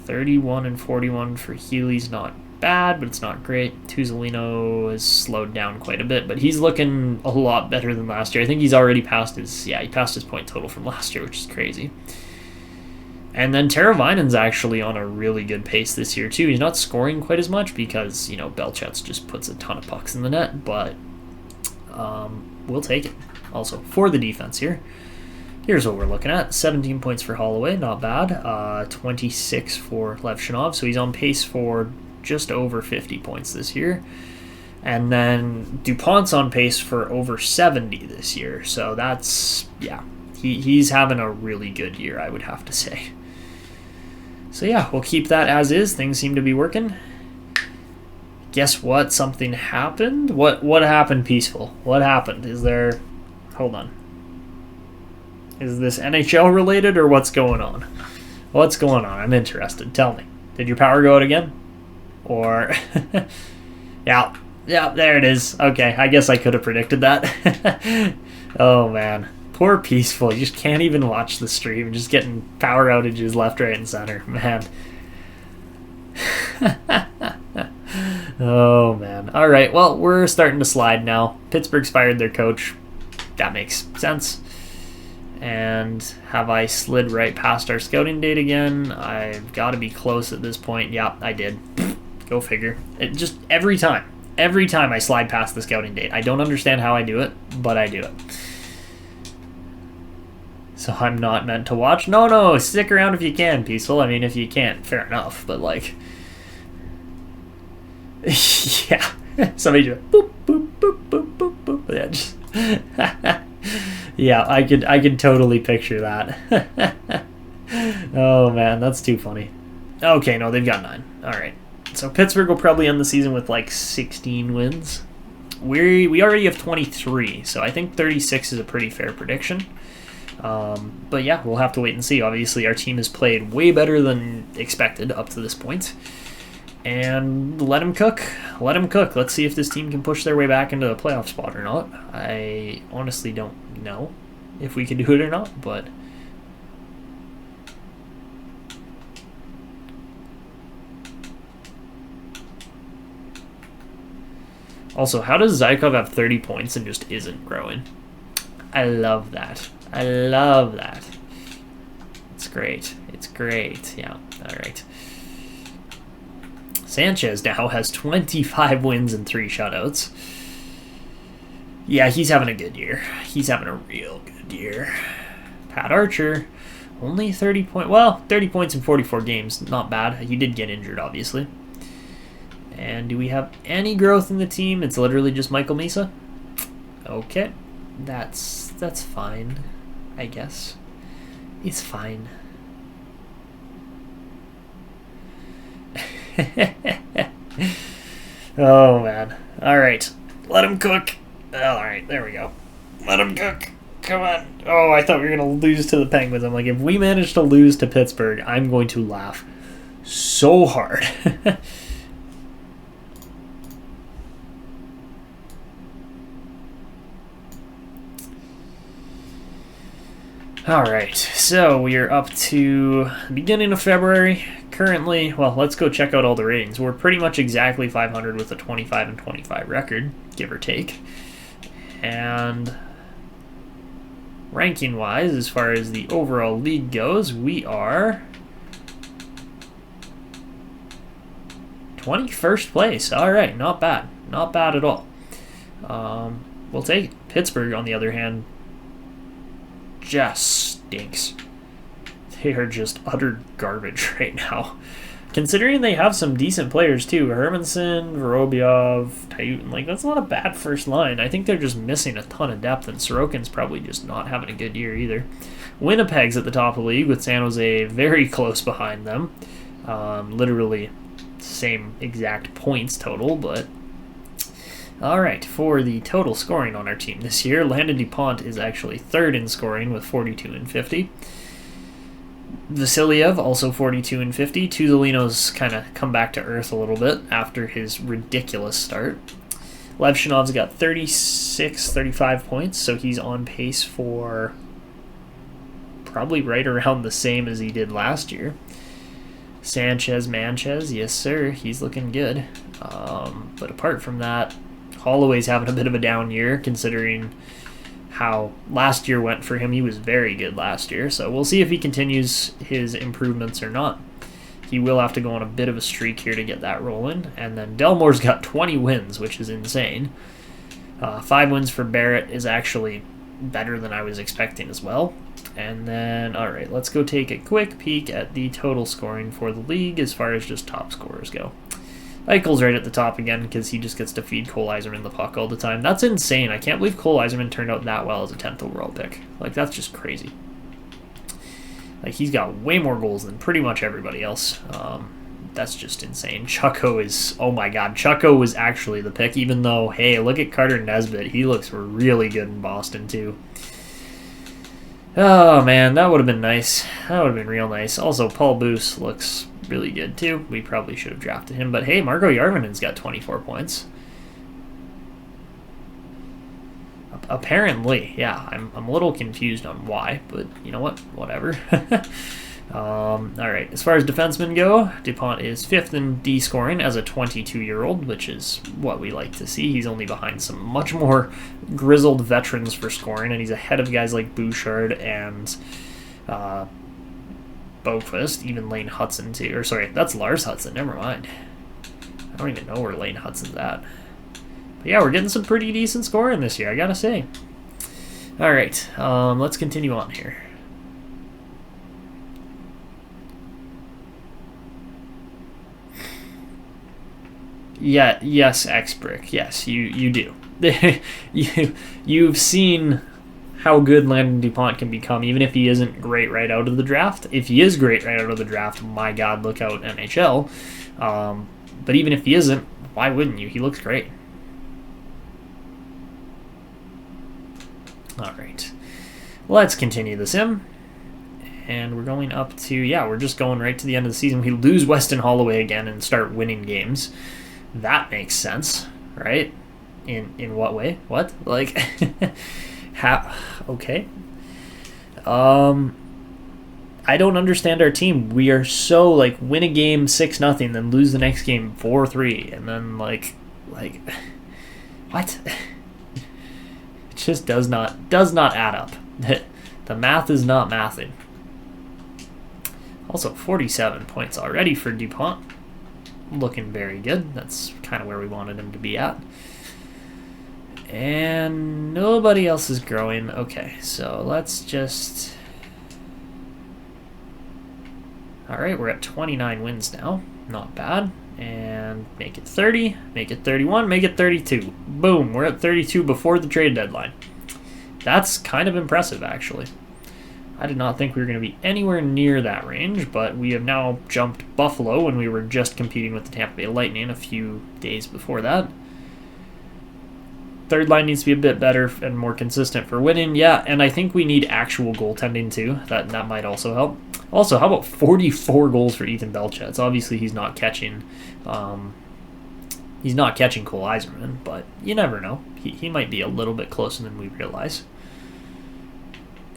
31 and 41 for Healy's not bad, but it's not great. Tuzolino has slowed down quite a bit, but he's looking a lot better than last year. I think he's already passed he passed his point total from last year, which is crazy. And then Teravainen's actually on a really good pace this year, too. He's not scoring quite as much because, Belchetz just puts a ton of pucks in the net, but we'll take it. Also, for the defense here, here's what we're looking at. 17 points for Holloway, not bad. 26 for Levshunov, so he's on pace for just over 50 points this year. And then DuPont's on pace for over 70 this year, so that's, he's having a really good year, I would have to say. So yeah, we'll keep that as is. Things seem to be working. Guess what? Something happened? What happened, Peaceful? What happened? Hold on. Is this NHL related or what's going on? What's going on? I'm interested. Tell me. Did your power go out again? Or... Yeah, there it is. Okay, I guess I could have predicted that. Oh, man. Poor Peaceful. You just can't even watch the stream. Just getting power outages left, right, and center. Man. Oh, man. All right, well, we're starting to slide now. Pittsburgh's fired their coach. That makes sense. And have I slid right past our scouting date again? I've got to be close at this point. Yeah, I did. Go figure. It just every time I slide past the scouting date. I don't understand how I do it, but I do it. So I'm not meant to watch? No, stick around if you can, Peaceful. I mean, if you can't, fair enough. But, like... yeah. Somebody just... boop, boop, boop, boop, boop, boop. Yeah, just... yeah, I could totally picture that. Oh, man, that's too funny. Okay, no, they've got 9. All right. So Pittsburgh will probably end the season with, like, 16 wins. We already have 23, so I think 36 is a pretty fair prediction. But yeah, we'll have to wait and see. Obviously, our team has played way better than expected up to this point. And let him cook. Let him cook. Let's see if this team can push their way back into the playoff spot or not. I honestly don't know if we can do it or not, but... Also, how does Zykov have 30 points and just isn't growing? I love that. I love that. It's great. It's great. Yeah. All right. Sanchez now has 25 wins and 3 shutouts. Yeah, he's having a good year. He's having a real good year. Pat Archer, only 30 points in 44 games. Not bad. He did get injured, obviously. And do we have any growth in the team? It's literally just Michael Misa. Okay. That's fine, I guess. It's fine. Oh, man. All right. Let him cook. All right, there we go. Let him cook. Come on. Oh, I thought we were going to lose to the Penguins. I'm like, if we manage to lose to Pittsburgh, I'm going to laugh so hard. All right, so we are up to the beginning of February. Currently, well, let's go check out all the ratings. We're pretty much exactly 500 with a 25-25 record, give or take. And ranking-wise, as far as the overall league goes, we are 21st place. All right, not bad. Not bad at all. We'll take it. Pittsburgh, on the other hand, just stinks. They are just utter garbage right now. Considering they have some decent players too. Hermanson, Vorobyov, Tayutin. Like, that's not a bad first line. I think they're just missing a ton of depth, and Sorokin's probably just not having a good year either. Winnipeg's at the top of the league with San Jose very close behind them. Literally same exact points total, but... Alright, for the total scoring on our team this year, Landon DuPont is actually 3rd in scoring with 42 and 50. Vasiliev, also 42 and 50. Tuzolino's kind of come back to earth a little bit after his ridiculous start. Levshunov's got 35 points, so he's on pace for probably right around the same as he did last year. Sanchez Manchez, yes sir, he's looking good. But apart from that, Holloway's having a bit of a down year considering how last year went for him. He was very good last year, so we'll see if he continues his improvements or not. He will have to go on a bit of a streak here to get that rolling. And then Delmore's got 20 wins, which is insane. 5 wins for Barrett is actually better than I was expecting as well. And then, all right, let's go take a quick peek at the total scoring for the league as far as just top scorers go. Eichel's right at the top again because he just gets to feed Cole Eiserman the puck all the time. That's insane. I can't believe Cole Eiserman turned out that well as a 10th overall pick. Like, that's just crazy. Like, he's got way more goals than pretty much everybody else. That's just insane. Chucko is, oh my god, Chucko was actually the pick, even though, hey, look at Carter Nesbitt. He looks really good in Boston, too. Oh, man, that would have been nice. That would have been real nice. Also, Paul Boos looks really good, too. We probably should have drafted him. But, hey, Marko Järvenen's got 24 points. Apparently, yeah. I'm a little confused on why, but you know what? Whatever. All right, as far as defensemen go, DuPont is 5th in D scoring as a 22-year-old, which is what we like to see. He's only behind some much more grizzled veterans for scoring, and he's ahead of guys like Bouchard and Boqvist, even Lane Hudson, too. Or, sorry, that's Lars Hudson. Never mind. I don't even know where Lane Hudson's at. But, yeah, we're getting some pretty decent scoring this year, I gotta say. All right, let's continue on here. Yeah, yes, X-Brick. Yes, you do. You've seen how good Landon DuPont can become, even if he isn't great right out of the draft. If he is great right out of the draft, my God, look out NHL. But even if he isn't, why wouldn't you? He looks great. All right, let's continue the sim. And we're going up to, yeah, we're just going right to the end of the season. We lose Weston Holloway again and start winning games. That makes sense, right? In what way? What? Like, how? Okay. I don't understand our team. We are so, like, win a game 6-0, then lose the next game 4-3, and then, like, what? It just does not add up. The math is not mathing. Also, 47 points already for DuPont. Looking very good. That's kind of where we wanted him to be at. And nobody else is growing. Okay, so let's just... Alright, we're at 29 wins now. Not bad. And make it 30, make it 31, make it 32. Boom, we're at 32 before the trade deadline. That's kind of impressive, actually. I did not think we were going to be anywhere near that range, but we have now jumped Buffalo when we were just competing with the Tampa Bay Lightning a few days before that. Third line needs to be a bit better and more consistent for winning. Yeah, and I think we need actual goaltending too. That might also help. Also, how about 44 goals for Ethan Belchetz? Obviously, he's not catching Cole Eiserman, but you never know. He might be a little bit closer than we realize.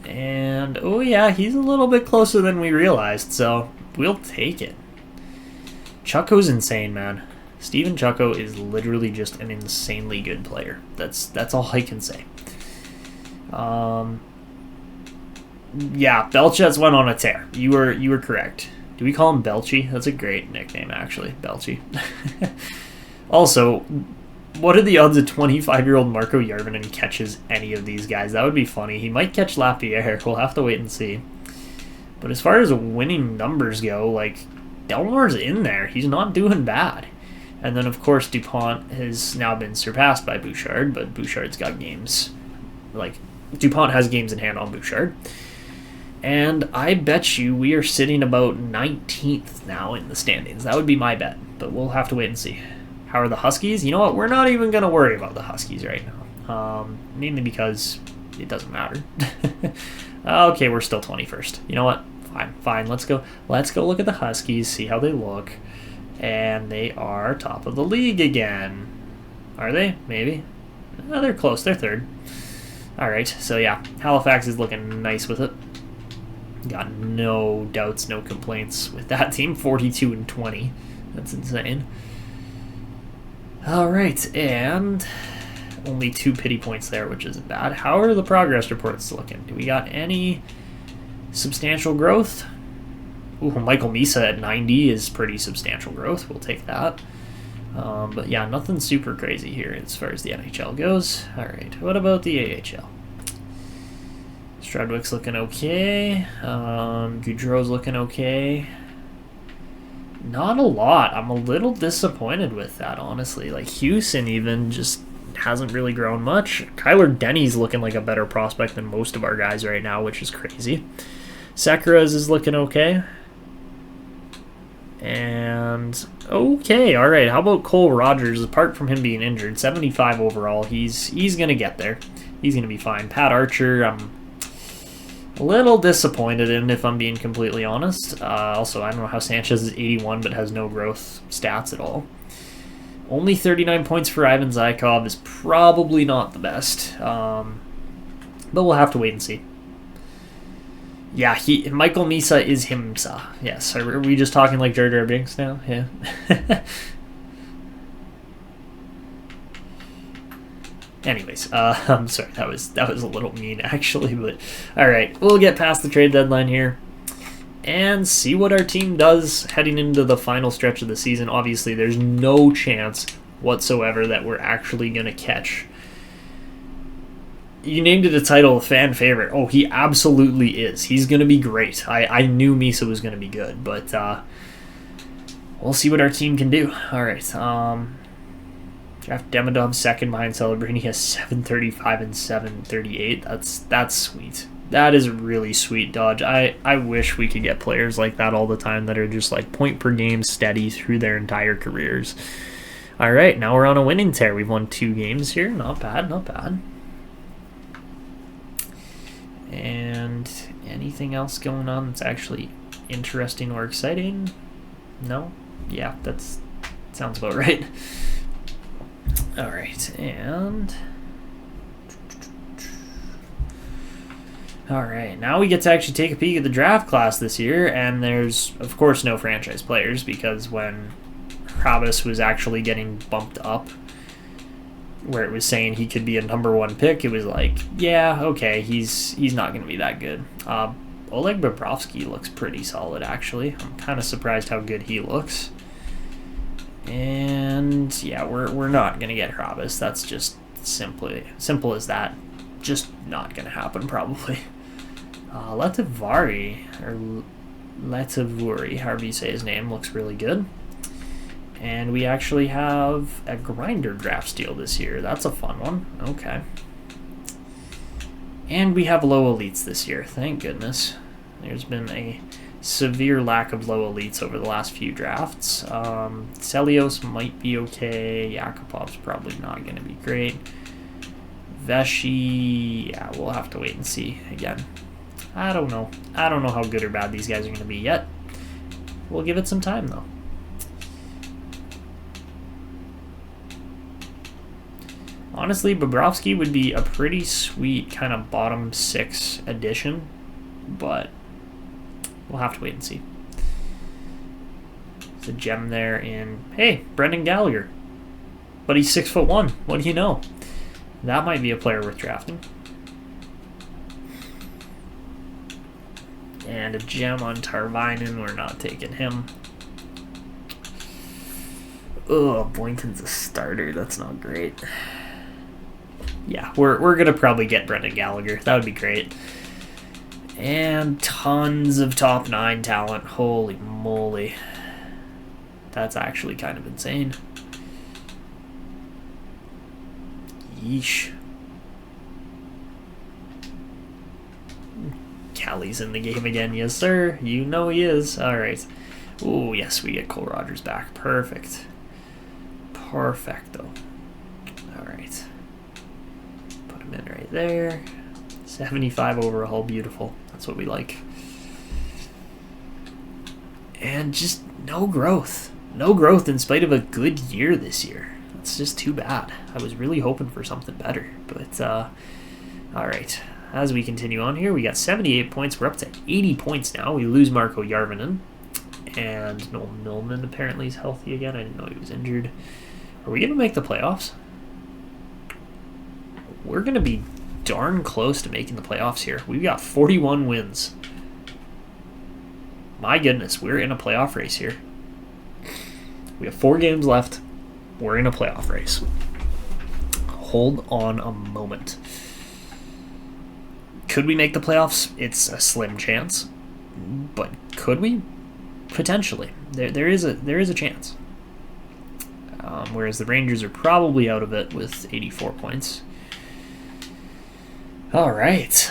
And, oh yeah, he's a little bit closer than we realized, so we'll take it. Chucko's insane, man. Steven Chucko is literally just an insanely good player. That's all I can say. Yeah, Belchetz went on a tear. You were correct. Do we call him Belchy? That's a great nickname, actually, Belchy. Also, what are the odds a 25-year-old Marko Järvenen catches any of these guys? That would be funny. He might catch Lapierre. We'll have to wait and see. But as far as winning numbers go, like, Delmore's in there. He's not doing bad. And then, of course, DuPont has now been surpassed by Bouchard, but Bouchard's got games. Like, DuPont has games in hand on Bouchard. And I bet you we are sitting about 19th now in the standings. That would be my bet, but we'll have to wait and see. How are the Huskies? You know what? We're not even going to worry about the Huskies right now. Mainly because it doesn't matter. Okay, we're still 21st. You know what? Fine. Let's go look at the Huskies, see how they look. And they are top of the league again. Are they? Maybe. No, they're close. They're third. All right. So, yeah, Halifax is looking nice with it. Got no doubts, no complaints with that team. 42-20. That's insane. All right, and only 2 pity points there, which isn't bad. How are the progress reports looking? Do we got any substantial growth? Ooh, Michael Misa at 90 is pretty substantial growth. We'll take that. But yeah, nothing super crazy here as far as the NHL goes. All right, what about the AHL? Strudwick's looking okay. Goudreau's looking okay. Not a lot. I'm a little disappointed with that, honestly. Like, Houston even just hasn't really grown much. Kyler Denny's looking like a better prospect than most of our guys right now, which is crazy. Sakura's is looking okay. And okay, all right. How about Cole Rogers? Apart from him being injured, 75 overall. He's gonna get there. He's gonna be fine. Pat Archer, I'm a little disappointed in, if I'm being completely honest. Also, I don't know how Sanchez is 81 but has no growth stats at all. Only 39 points for Ivan Zykov is probably not the best, but we'll have to wait and see. Yeah, Michael Misa is himsa. Yes, are we just talking like Jar Jar Binks now? Yeah. Anyways, I'm sorry, that was a little mean actually, but all right, we'll get past the trade deadline here and see what our team does heading into the final stretch of the season. Obviously, there's no chance whatsoever that we're actually going to catch. You named it a title, fan favorite. Oh, he absolutely is. He's going to be great. I knew Misa was going to be good, but we'll see what our team can do. All right. Draft Demidov second behind Celebrini. He has 735 and 738. That's sweet. That is really sweet, Dodge. I wish we could get players like that all the time that are just like point per game steady through their entire careers. All right, now we're on a winning tear. We've won 2 games here. Not bad, not bad. And anything else going on that's actually interesting or exciting? No? Yeah, that sounds about right. All right, and all right, now we get to actually take a peek at the draft class this year, and there's, of course, no franchise players, because when Travis was actually getting bumped up, where it was saying he could be a #1 pick, it was like, yeah, okay, he's not going to be that good. Oleg Bobrovsky looks pretty solid, actually. I'm kind of surprised how good he looks. And yeah, we're not going to get Travis. That's just simple as that. Just not going to happen, probably. Letivari, however you say his name, looks really good. And we actually have a grinder draft steal this year. That's a fun one. Okay. And we have low elites this year. Thank goodness. There's been a severe lack of low elites over the last few drafts. Celios might be okay. Yakupov's probably not going to be great. Veshy, yeah, we'll have to wait and see again. I don't know. I don't know how good or bad these guys are going to be yet. We'll give it some time, though. Honestly, Bobrovsky would be a pretty sweet kind of bottom 6 addition, but we'll have to wait and see. There's a gem there in, hey, Brendan Gallagher. But he's 6'1". What do you know? That might be a player worth drafting. And a gem on Tarvinen. We're not taking him. Ugh, Boynton's a starter. That's not great. Yeah, we're going to probably get Brendan Gallagher. That would be great. And tons of top 9 talent. Holy moly. That's actually kind of insane. Yeesh. Callie's in the game again. Yes, sir. You know he is. All right. Oh, yes, we get Cole Rogers back. Perfect. Perfecto. All right. Put him in right there. 75 overall. Beautiful. That's what we like. And just no growth. No growth in spite of a good year this year. It's just too bad. I was really hoping for something better, but all right. as we continue on here, we got 78 points. We're up to 80 points now. We lose Marco Järvinen. And Noel Millman apparently is healthy again. I didn't know he was injured. Are we going to make the playoffs? We're going to be darn close to making the playoffs here. We've got 41 wins. My goodness, we're in a playoff race here. We have 4 games left. We're in a playoff race. Hold on a moment. Could we make the playoffs? It's a slim chance. But could we? Potentially. There is a chance. Whereas the Rangers are probably out of it with 84 points. All right.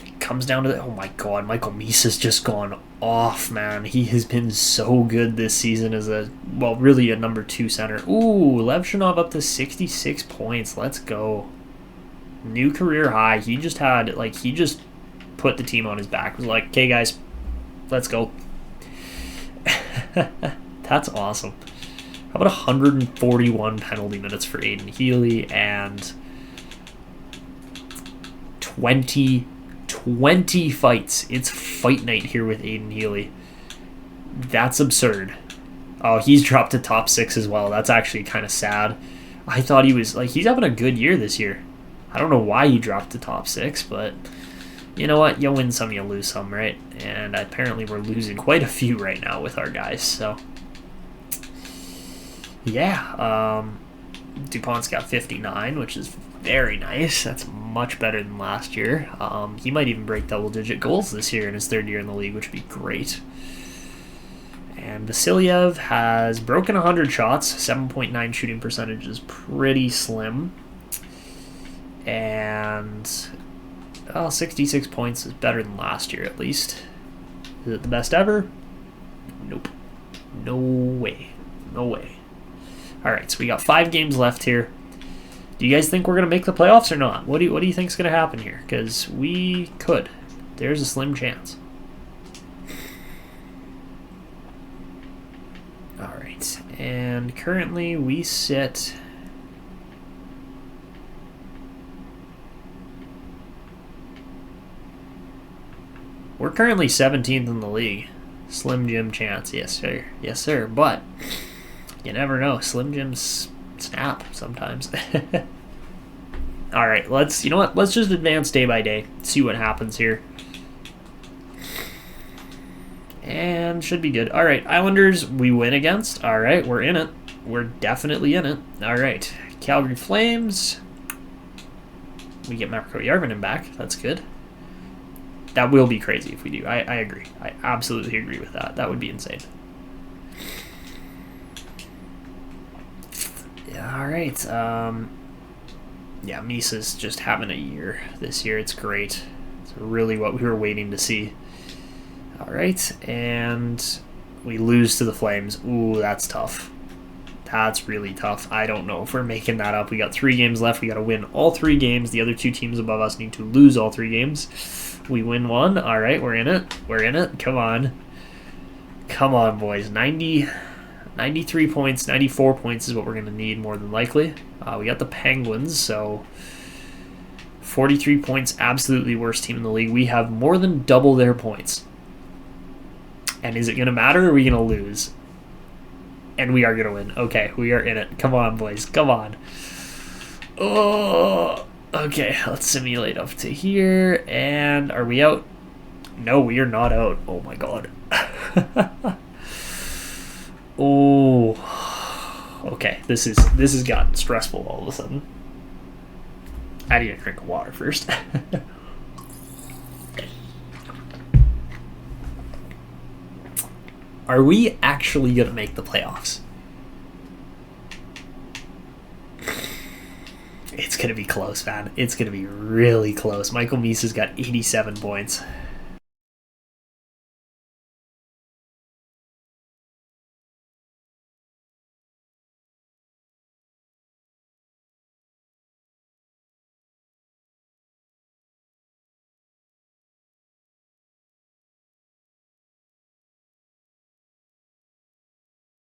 It comes down to oh my God, Michael Misa's just gone off, man. He has been so good this season as really a number 2 center. Ooh, Levshunov up to 66 points. Let's go. New career high. He just put the team on his back. Was like, okay, guys, let's go. That's awesome. How about 141 penalty minutes for Aiden Healy and 20 fights. It's fight night here with Aiden Healy. That's absurd. Oh, he's dropped to top 6 as well. That's actually kind of sad. I thought he was he's having a good year this year. I don't know why he dropped to top 6, but you know what? You win some, you lose some, right? And apparently we're losing quite a few right now with our guys. So yeah, DuPont's got 59, which is very nice. That's much better than last year. He might even break double-digit goals this year in his 3rd year in the league, which would be great. And Vasilyev has broken 100 shots. 7.9 shooting percentage is pretty slim. And 66 points is better than last year, at least. Is it the best ever? Nope. No way. No way. All right, so we got 5 games left here. Do you guys think we're going to make the playoffs or not? What do you think is going to happen here? Because we could. There's a slim chance. All right, and currently we sit... We're currently 17th in the league. Slim Jim chance, yes sir. Yes sir, but you never know. Slim Jims snap sometimes. All right, let's just advance day by day. See what happens here. And should be good. All right, Islanders we win against. All right, we're in it. We're definitely in it. All right, Calgary Flames. We get Marco Järvinen back. That's good. That will be crazy if we do. I agree. I absolutely agree with that. That would be insane. Yeah, all right. Yeah, Misa's just having a year this year. It's great. It's really what we were waiting to see. All right, and we lose to the Flames. Ooh, that's tough. That's really tough. I don't know if we're making that up. We got 3 games left. We got to win all 3 games. The other 2 teams above us need to lose all 3 games. We win 1. All right, we're in it. We're in it. Come on. Come on, boys. 93 points, 94 points is what we're going to need more than likely. We got the Penguins, so 43 points, absolutely worst team in the league. We have more than double their points. And is it going to matter or are we going to lose? And we are going to win. Okay, we are in it. Come on, boys. Come on. Oh, okay, let's simulate up to here. And are we out? No, we are not out. Oh, my God. Oh, okay. This has gotten stressful all of a sudden. I need a drink of water first. Are we actually going to make the playoffs? It's going to be close, man. It's going to be really close. Michael Misa's got 87 points.